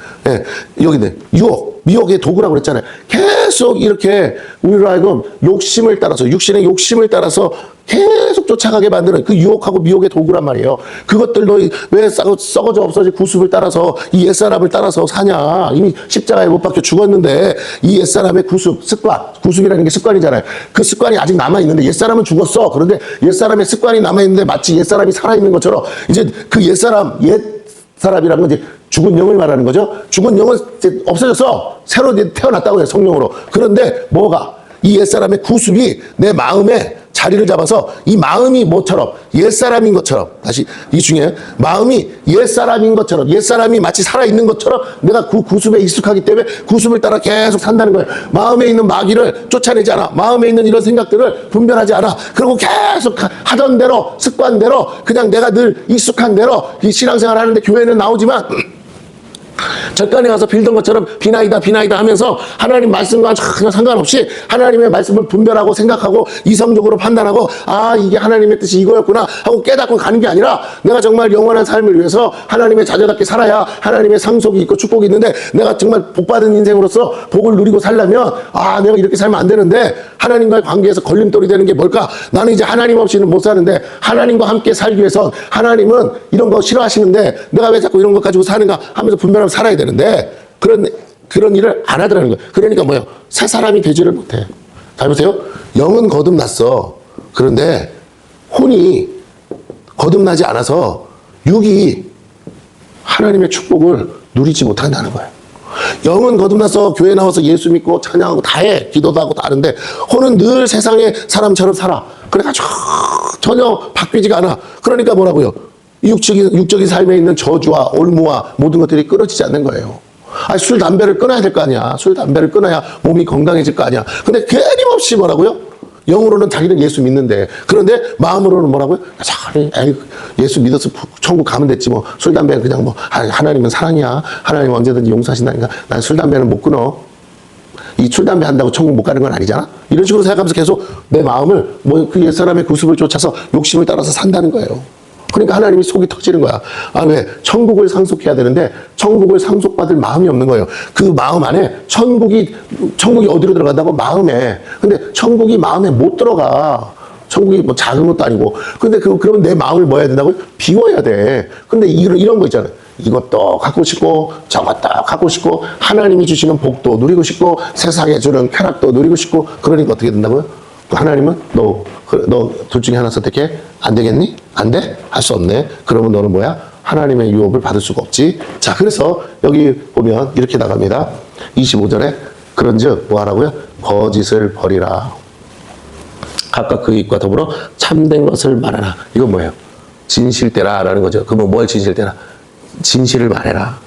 여기네. 유혹 미혹의 도구라고 그랬잖아요. 계속 이렇게 우리로 하여금 욕심을 따라서 육신의 욕심을 따라서 계속 쫓아가게 만드는 그 유혹하고 미혹의 도구란 말이에요. 그것들도 왜 썩어져 없어질 구습을 따라서 이 옛사람을 따라서 사냐. 이미 십자가에 못 박혀 죽었는데 이 옛사람의 구습, 습관, 구습이라는 게 습관이잖아요. 그 습관이 아직 남아있는데 옛사람은 죽었어. 그런데 옛사람의 습관이 남아있는데 마치 옛사람이 살아있는 것처럼 이제 그 옛사람이라는 건 이제 죽은 영을 말하는 거죠. 죽은 영은 이제 없어졌어. 새로 태어났다고 해요. 성령으로. 그런데 뭐가? 이 옛사람의 구습이 내 마음에 자리를 잡아서 이 마음이 뭐처럼 옛사람인 것처럼 다시 이 중에 마음이 옛사람인 것처럼 옛사람이 마치 살아있는 것처럼 내가 그 구습에 익숙하기 때문에 구습을 따라 계속 산다는 거예요. 마음에 있는 마귀를 쫓아내지 않아. 마음에 있는 이런 생각들을 분별하지 않아. 그리고 계속 하던 대로 습관대로 그냥 내가 늘 익숙한 대로 이 신앙생활 하는데 교회는 나오지만 절간에 가서 빌던 것처럼 비나이다 하면서 하나님 말씀과 전혀 상관없이 하나님의 말씀을 분별하고 생각하고 이성적으로 판단하고 아 이게 하나님의 뜻이 이거였구나 하고 깨닫고 가는 게 아니라 내가 정말 영원한 삶을 위해서 하나님의 자녀답게 살아야 하나님의 상속이 있고 축복이 있는데 내가 정말 복받은 인생으로서 복을 누리고 살려면 아 내가 이렇게 살면 안 되는데 하나님과의 관계에서 걸림돌이 되는 게 뭘까? 나는 이제 하나님 없이는 못 사는데 하나님과 함께 살기 위해서 하나님은 이런 거 싫어하시는데 내가 왜 자꾸 이런 것 가지고 사는가 하면서 분별하면서 살아야 되는데 그런 일을 안 하더라는 거예요. 그러니까 뭐예요? 새 사람이 되지를 못해. 잘 보세요. 영은 거듭났어. 그런데 혼이 거듭나지 않아서 육이 하나님의 축복을 누리지 못한다는 거예요. 영은 거듭나서 교회 나와서 예수 믿고 찬양하고 다 해. 기도도 하고 다 하는데 혼은 늘 세상의 사람처럼 살아. 그래가지고 전혀 바뀌지가 않아. 그러니까 뭐라고요? 육적인 삶에 있는 저주와 올무와 모든 것들이 끊어지지 않는 거예요. 아니, 술, 담배를 끊어야 될 거 아니야. 술, 담배를 끊어야 몸이 건강해질 거 아니야. 근데 끊임없이 뭐라고요? 영으로는 자기는 예수 믿는데 그런데 마음으로는 뭐라고요? 에이, 예수 믿어서 천국 가면 됐지 뭐 술, 담배는 그냥 뭐 하나님은 사랑이야. 하나님은 언제든지 용서하신다니까 난 술, 담배는 못 끊어. 이 술, 담배 한다고 천국 못 가는 건 아니잖아? 이런 식으로 생각하면서 계속 내 마음을 뭐 그 옛사람의 구습을 쫓아서 욕심을 따라서 산다는 거예요. 그러니까 하나님이 속이 터지는 거야. 아, 왜? 천국을 상속해야 되는데 천국을 상속받을 마음이 없는 거예요. 그 마음 안에 천국이 어디로 들어간다고? 마음에. 근데 천국이 마음에 못 들어가. 천국이 뭐 작은 것도 아니고. 근데 그러면 내 마음을 뭐 해야 된다고요? 비워야 돼. 근데 이런 거 있잖아요. 이것도 갖고 싶고 저것도 갖고 싶고 하나님이 주시는 복도 누리고 싶고 세상에 주는 쾌락도 누리고 싶고 그러니까 어떻게 된다고요? 하나님은 너 둘 중에 하나 선택해? 안 되겠니? 안 돼? 할 수 없네. 그러면 너는 뭐야? 하나님의 유업을 받을 수가 없지. 자, 그래서 여기 보면 이렇게 나갑니다. 25절에 그런즉 뭐 하라고요? 거짓을 버리라. 각각 그 입과 더불어 참된 것을 말하라. 이건 뭐예요? 진실되라 라는 거죠. 그러면 뭘 진실되라? 진실을 말해라.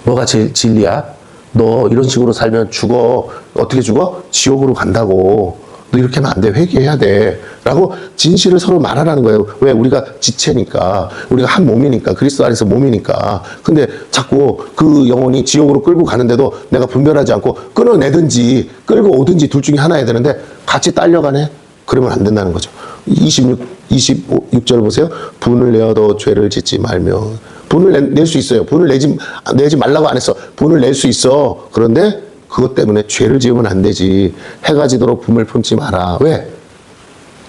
뭐가 진리야? 너 이런 식으로 살면 죽어. 어떻게 죽어? 지옥으로 간다고. 너 이렇게 하면 안 돼. 회개해야 돼. 라고 진실을 서로 말하라는 거예요. 왜? 우리가 지체니까. 우리가 한 몸이니까. 그리스도 안에서 몸이니까. 근데 자꾸 그 영혼이 지옥으로 끌고 가는데도 내가 분별하지 않고 끊어내든지 끌고 오든지 둘 중에 하나야 되는데 같이 딸려가네? 그러면 안 된다는 거죠. 26절 보세요. 분을 내어도 죄를 짓지 말며. 분을 낼 수 있어요. 분을 내지 말라고 안 했어. 분을 낼 수 있어. 그런데 그것 때문에 죄를 지으면 안 되지. 해가 지도록 분을 품지 마라. 왜?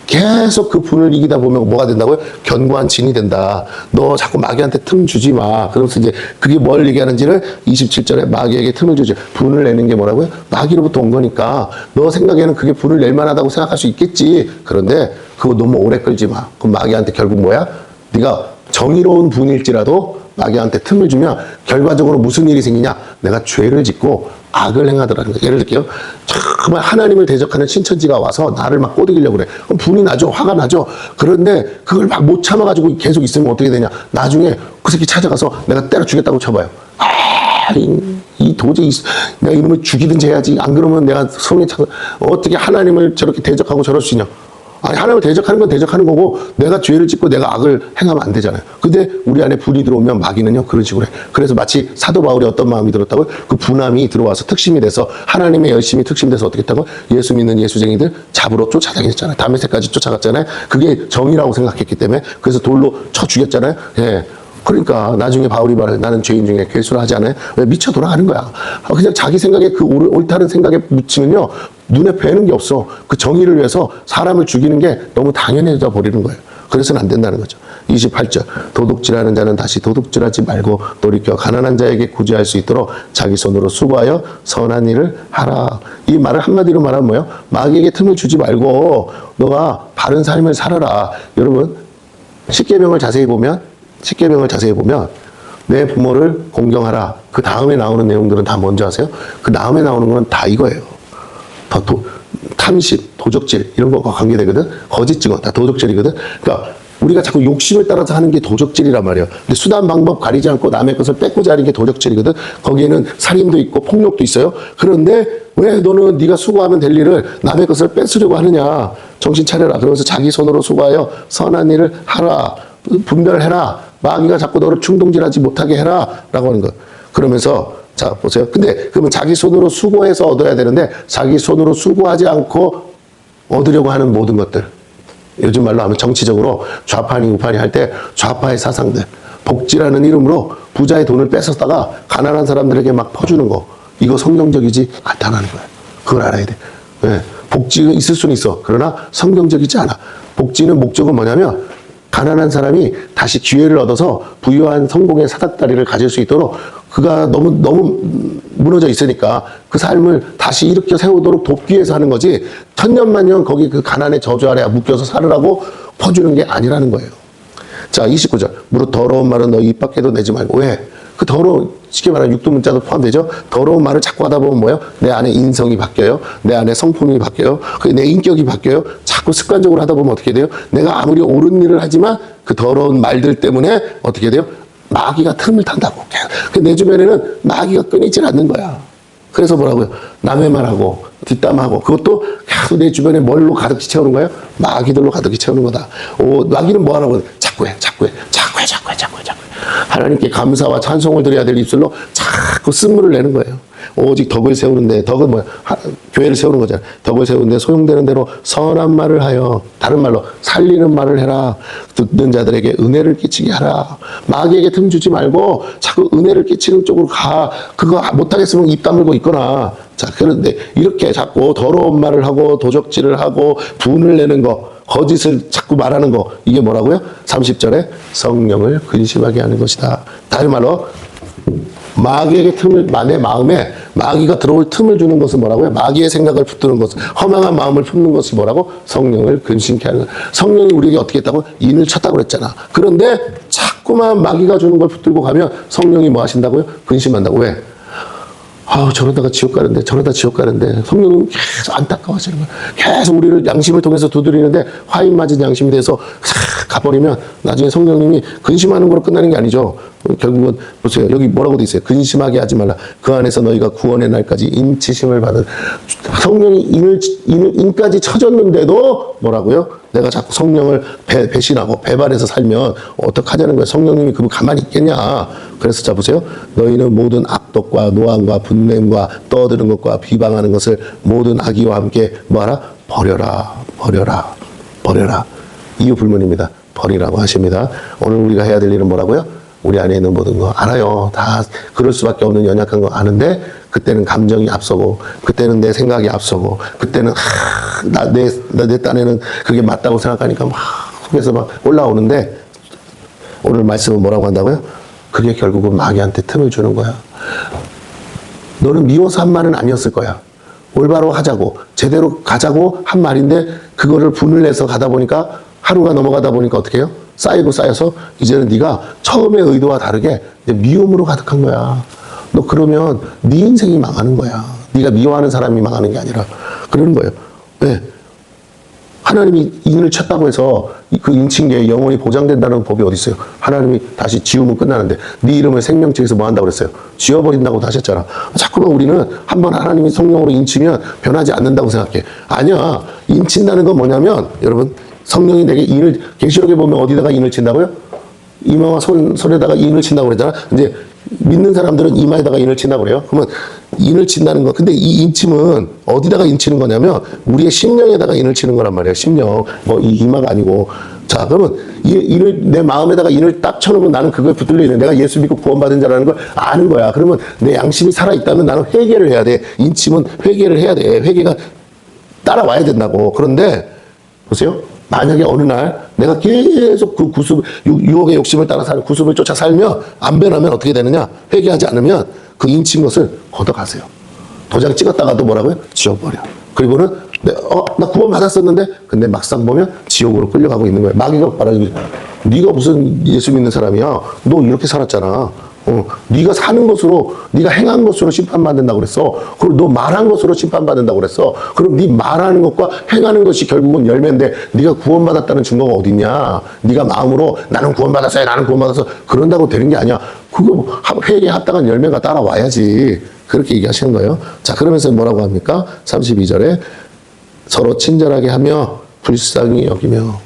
계속 그 분을 이기다 보면 뭐가 된다고요? 견고한 진이 된다. 너 자꾸 마귀한테 틈 주지 마. 그러면서 이제 그게 뭘 얘기하는지를 27절에 마귀에게 틈을 주지. 분을 내는 게 뭐라고요? 마귀로부터 온 거니까 너 생각에는 그게 분을 낼 만하다고 생각할 수 있겠지. 그런데 그거 너무 오래 끌지 마. 그럼 마귀한테 결국 뭐야? 네가 정의로운 분일지라도 마귀한테 틈을 주면 결과적으로 무슨 일이 생기냐? 내가 죄를 짓고 악을 행하더라는 거예요. 예를 들게요. 정말 하나님을 대적하는 신천지가 와서 나를 막 꼬드기려고 그래. 그럼 분이 나죠. 화가 나죠. 그런데 그걸 막 못 참아가지고 계속 있으면 어떻게 되냐. 나중에 그 새끼 찾아가서 내가 때려 죽였다고 쳐봐요. 이 도저히 내가 이놈을 죽이든지 해야지. 안 그러면 내가 성에 차서 어떻게 하나님을 저렇게 대적하고 저럴 수 있냐. 아니, 하나님을 대적하는 건 대적하는 거고, 내가 죄를 짓고 내가 악을 행하면 안 되잖아요. 근데 우리 안에 분이 들어오면 마귀는요, 그런 식으로 해. 그래서 마치 사도 바울이 어떤 마음이 들었다고요? 그 분함이 들어와서 특심이 돼서, 하나님의 열심이 특심이 돼서 어떻게 했다고요? 예수 믿는 예수쟁이들 잡으러 쫓아다녔잖아요. 다메섹까지 쫓아갔잖아요. 그게 정의라고 생각했기 때문에, 그래서 돌로 쳐 죽였잖아요. 예. 그러니까 나중에 바울이 말해 나는 죄인 중에 괴수를 하지 않아요? 왜 미쳐 돌아가는 거야. 그냥 자기 생각에 그 옳다는 생각에 묻히면요 눈에 뵈는 게 없어. 그 정의를 위해서 사람을 죽이는 게 너무 당연해져 버리는 거예요. 그래서는 안 된다는 거죠. 28절 도둑질하는 자는 다시 도둑질하지 말고 돌이켜 가난한 자에게 구제할 수 있도록 자기 손으로 수고하여 선한 일을 하라. 이 말을 한마디로 말하면 뭐예요? 마귀에게 틈을 주지 말고 너가 바른 삶을 살아라. 여러분 십계명을 자세히 보면 내 부모를 공경하라. 그 다음에 나오는 내용들은 다 뭔지 아세요? 그 다음에 나오는 건 다 이거예요. 탐심, 도적질 이런 거가 관계되거든. 거짓 증언 다 도적질이거든. 그러니까 우리가 자꾸 욕심을 따라서 하는 게 도적질이란 말이에요. 근데 수단 방법 가리지 않고 남의 것을 뺏고자 하는 게 도적질이거든. 거기에는 살인도 있고 폭력도 있어요. 그런데 왜 너는 네가 수고하면 될 일을 남의 것을 뺏으려고 하느냐. 정신 차려라. 그러면서 자기 손으로 수고하여 선한 일을 하라. 분별해라. 마귀가 자꾸 너를 충동질하지 못하게 해라. 라고 하는 거. 그러면서 자 보세요. 근데 그러면 자기 손으로 수고해서 얻어야 되는데 자기 손으로 수고하지 않고 얻으려고 하는 모든 것들. 요즘 말로 하면 정치적으로 좌파니 우파니 할 때 좌파의 사상들. 복지라는 이름으로 부자의 돈을 뺏었다가 가난한 사람들에게 막 퍼주는 거. 이거 성경적이지 않다는 거예요. 그걸 알아야 돼. 네. 복지가 있을 수는 있어. 그러나 성경적이지 않아. 복지는 목적은 뭐냐면 가난한 사람이 다시 기회를 얻어서 부유한 성공의 사닥다리를 가질 수 있도록 그가 너무 무너져 있으니까 그 삶을 다시 일으켜 세우도록 돕기 위해서 하는 거지 천년만년 거기 그 가난의 저주 아래 묶여서 살으라고 퍼주는 게 아니라는 거예요. 자 29절 무릇 더러운 말은 너 입 밖에도 내지 말고. 왜? 그 더러운 쉽게 말하면 육두문자도 포함되죠. 더러운 말을 자꾸 하다 보면 뭐예요? 내 안에 인성이 바뀌어요. 내 안에 성품이 바뀌어요. 내 인격이 바뀌어요. 자꾸 습관적으로 하다 보면 어떻게 돼요? 내가 아무리 옳은 일을 하지만 그 더러운 말들 때문에 어떻게 돼요? 마귀가 틈을 탄다고. 내 주변에는 마귀가 끊이질 않는 거야. 그래서 뭐라고요? 남의 말하고 뒷담하고 그것도 계속 내 주변에 뭘로 가득히 채우는 거예요? 마귀들로 가득히 채우는 거다. 마귀는 뭐 하라고? 자꾸 해. 하나님께 감사와 찬송을 드려야 될 입술로 자꾸 쓴물을 내는 거예요. 오직 덕을 세우는데, 덕은 뭐야? 교회를 세우는 거잖아요. 덕을 세우는데 소용되는 대로 선한 말을 하여, 다른 말로 살리는 말을 해라. 듣는 자들에게 은혜를 끼치게 하라. 마귀에게 틈 주지 말고 자꾸 은혜를 끼치는 쪽으로 가. 그거 못하겠으면 입 다물고 있거나. 자, 그런데 이렇게 자꾸 더러운 말을 하고 도적질을 하고 분을 내는 거, 거짓을 자꾸 말하는 거, 이게 뭐라고요? 30절에 성령을 근심하게 하는 것이다. 다른 말로 마귀에게 내 마음에 마귀가 들어올 틈을 주는 것은 뭐라고요? 마귀의 생각을 붙드는 것, 허망한 마음을 품는 것이 뭐라고? 성령을 근심케 하는 것. 성령이 우리에게 어떻게 했다고? 인을 쳤다고 그랬잖아. 그런데 자꾸만 마귀가 주는 걸 붙들고 가면 성령이 뭐 하신다고요? 근심한다고. 왜? 저러다가 지옥 가는데, 성령은 계속 안타까워하시는 거예요. 계속 우리를 양심을 통해서 두드리는데 화인 맞은 양심이 돼서 가버리면 나중에 성령님이 근심하는 거로 끝나는 게 아니죠. 결국은 보세요. 여기 뭐라고 돼 있어요? 근심하게 하지 말라. 그 안에서 너희가 구원의 날까지 인치심을 받은. 성령이 인까지 쳐줬는데도 뭐라고요? 내가 자꾸 성령을 배신하고 배반해서 살면 어떡하자는 거예요? 성령님이 그분 가만히 있겠냐? 그래서 자 보세요. 너희는 모든 악독과 노함과 분냄과 떠드는 것과 비방하는 것을 모든 악의와 함께 뭐하라? 버려라. 이유 불문입니다. 버리라고 하십니다. 오늘 우리가 해야 될 일은 뭐라고요? 우리 안에 있는 모든 거 알아요. 다 그럴 수밖에 없는 연약한 거 아는데 그때는 감정이 앞서고, 그때는 내 생각이 앞서고, 그때는 내 딴에는 그게 맞다고 생각하니까 막 속에서 막 올라오는데, 오늘 말씀은 뭐라고 한다고요? 그게 결국은 마귀한테 틈을 주는 거야. 너는 미워서 한 말은 아니었을 거야. 올바로 하자고, 제대로 가자고 한 말인데, 그거를 분을 내서 가다 보니까, 하루가 넘어가다 보니까 어떻게 해요? 쌓여서 이제는 네가 처음의 의도와 다르게 이제 미움으로 가득한 거야. 너 그러면 네 인생이 망하는 거야. 네가 미워하는 사람이 망하는 게 아니라 그러는 거예요. 왜? 하나님이 인을 쳤다고 해서 그 인친 게 영원히 보장된다는 법이 어디 있어요? 하나님이 다시 지우면 끝나는데 네 이름을 생명책에서 뭐 한다고 그랬어요? 지워버린다고 하셨잖아. 자꾸만 우리는 한번 하나님이 성령으로 인치면 변하지 않는다고 생각해. 아니야. 인친다는 건 뭐냐면 여러분 성령이 내게 인을, 계시록에 보면 어디다가 인을 친다고요? 이마와 손에다가 인을 친다고 그러잖아. 이제 믿는 사람들은 이마에다가 인을 친다고 그래요. 그러면 인을 친다는 거. 근데 이 인침은 어디다가 인치는 거냐면 우리의 심령에다가 인을 치는 거란 말이에요. 심령. 뭐 이 이마가 아니고. 자, 그러면 내 마음에다가 인을 딱 쳐놓으면 나는 그거에 붙들려 있는, 내가 예수 믿고 구원받은 자라는 걸 아는 거야. 그러면 내 양심이 살아있다면 나는 회개를 해야 돼. 인침은 회개를 해야 돼. 회개가 따라와야 된다고. 그런데 보세요. 만약에 어느 날 내가 계속 그 유혹의 욕심을 따라 사는 구습을 쫓아 살면 안 변하면 어떻게 되느냐? 회개하지 않으면 그 인친 것을 걷어가세요. 도장 찍었다가도 뭐라고요? 지워버려. 그리고는 나 구원 받았었는데 근데 막상 보면 지옥으로 끌려가고 있는 거예요. 마귀가 말하는 거죠. 네가 무슨 예수 믿는 사람이야? 너 이렇게 살았잖아. 네가 사는 것으로, 네가 행한 것으로 심판받는다고 그랬어. 그리고 너 말한 것으로 심판받는다고 그랬어. 그럼 네 말하는 것과 행하는 것이 결국은 열매인데 네가 구원받았다는 증거가 어딨냐? 네가 마음으로 나는 구원받았어요, 나는 구원받았어, 그런다고 되는 게 아니야. 그거 회개에 합당한 열매가 따라와야지. 그렇게 얘기하시는 거예요. 자, 그러면서 뭐라고 합니까? 32절에 서로 친절하게 하며 불쌍히 여기며.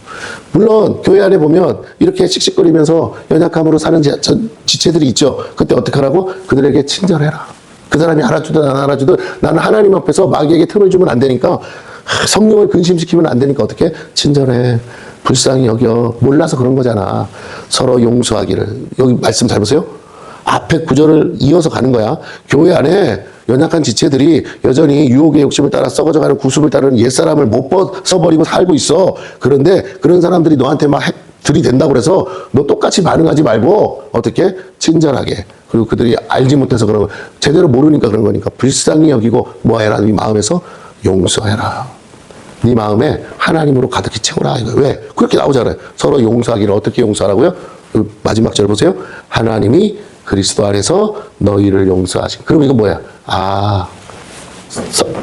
물론 교회 안에 보면 이렇게 씩씩거리면서 연약함으로 사는 지체들이 있죠. 그때 어떻게 하라고? 그들에게 친절해라. 그 사람이 알아주든 안 알아주든 나는 하나님 앞에서 마귀에게 틈을 주면 안 되니까, 성령을 근심시키면 안 되니까 어떻게? 친절해. 불쌍히 여겨. 몰라서 그런 거잖아. 서로 용서하기를. 여기 말씀 잘 보세요. 앞에 구절을 이어서 가는 거야. 교회 안에 연약한 지체들이 여전히 유혹의 욕심을 따라 썩어져가는 구습을 따르는 옛사람을 못 벗어버리고 살고 있어. 그런데 그런 사람들이 너한테 막 들이댄다고 그래서 너 똑같이 반응하지 말고 어떻게? 친절하게. 그리고 그들이 알지 못해서 그런 거, 제대로 모르니까 그런 거니까 불쌍히 여기고 뭐해라? 네 마음에서 용서해라. 네 마음에 하나님으로 가득히 채워라. 이거 왜? 그렇게 나오잖아요. 서로 용서하기를. 어떻게 용서하라고요? 마지막 절 보세요. 하나님이 그리스도 안에서 너희를 용서하신. 그럼 이거 뭐야?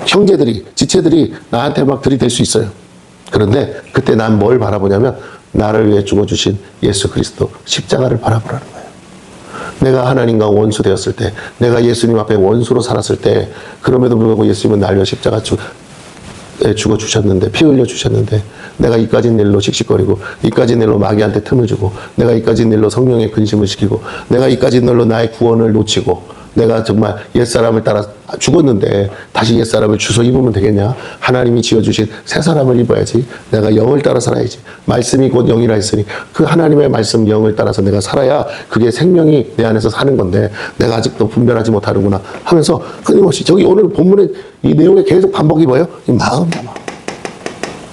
형제들이, 지체들이 나한테 막 들이댈 수 있어요. 그런데 그때 난 뭘 바라보냐면 나를 위해 죽어주신 예수 그리스도 십자가를 바라보라는 거예요. 내가 하나님과 원수 되었을 때, 내가 예수님 앞에 원수로 살았을 때, 그럼에도 불구하고 예수님은 나를 위해 십자가 죽어주셨는데, 피 흘려주셨는데, 내가 이까진 일로 씩씩거리고, 이까진 일로 마귀한테 틈을 주고, 내가 이까진 일로 성령의 근심을 시키고, 내가 이까진 일로 나의 구원을 놓치고, 내가 정말 옛사람을 따라 죽었는데 다시 옛사람을 주워 입으면 되겠냐? 하나님이 지어주신 새 사람을 입어야지. 내가 영을 따라 살아야지. 말씀이 곧 영이라 했으니 그 하나님의 말씀 영을 따라서 내가 살아야 그게 생명이 내 안에서 사는 건데 내가 아직도 분별하지 못하는구나 하면서 끊임없이, 저기 오늘 본문의 이 내용에 계속 반복이 뭐예요? 이 마음이야.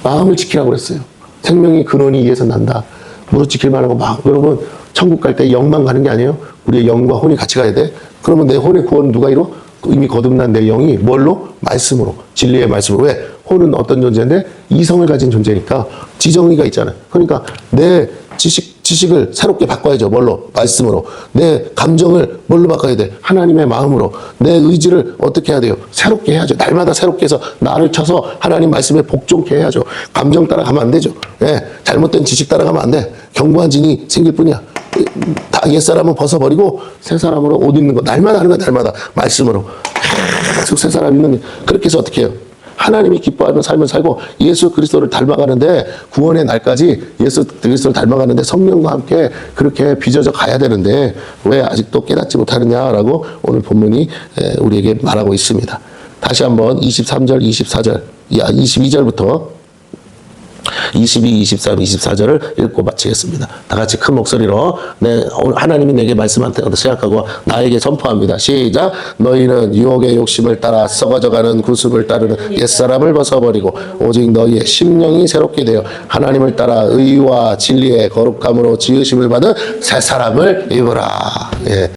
마음을 지키라고 그랬어요. 생명이 근원이 이에서 난다. 무릇 지킬 만한 거 막. 여러분 천국 갈 때 영만 가는 게 아니에요. 우리의 영과 혼이 같이 가야 돼. 그러면 내 혼의 구원은 누가 이뤄? 이미 거듭난 내 영이 뭘로? 말씀으로. 진리의 말씀으로. 왜? 혼은 어떤 존재인데? 이성을 가진 존재니까 지정의가 있잖아요. 그러니까 내 지식을 새롭게 바꿔야죠. 뭘로? 말씀으로. 내 감정을 뭘로 바꿔야 돼? 하나님의 마음으로. 내 의지를 어떻게 해야 돼요? 새롭게 해야죠. 날마다 새롭게 해서 나를 쳐서 하나님 말씀에 복종케 해야죠. 감정 따라가면 안 되죠. 예, 잘못된 지식 따라가면 안 돼. 견고한 진이 생길 뿐이야. 다 옛사람은 벗어버리고 새 사람으로 옷 입는 거 날마다 하는 거야. 날마다 말씀으로 계속 새 사람 입는 거. 그렇게 해서 어떻게 해요? 하나님이 기뻐하는 삶을 살고 예수 그리스도를 닮아가는데, 구원의 날까지 예수 그리스도를 닮아가는데 성령과 함께 그렇게 빚어져 가야 되는데 왜 아직도 깨닫지 못하느냐라고 오늘 본문이 우리에게 말하고 있습니다. 다시 한번 23절, 24절, 22절부터 22, 23, 24절을 읽고 마치겠습니다. 다 같이 큰 목소리로 오늘 하나님이 내게 말씀한다고 생각하고 나에게 선포합니다. 시작. 너희는 유혹의 욕심을 따라 썩어져가는 구습을 따르는 옛사람을 벗어버리고 오직 너희의 심령이 새롭게 되어 하나님을 따라 의와 진리의 거룩함으로 지으심을 받은 새 사람을 입으라. 예.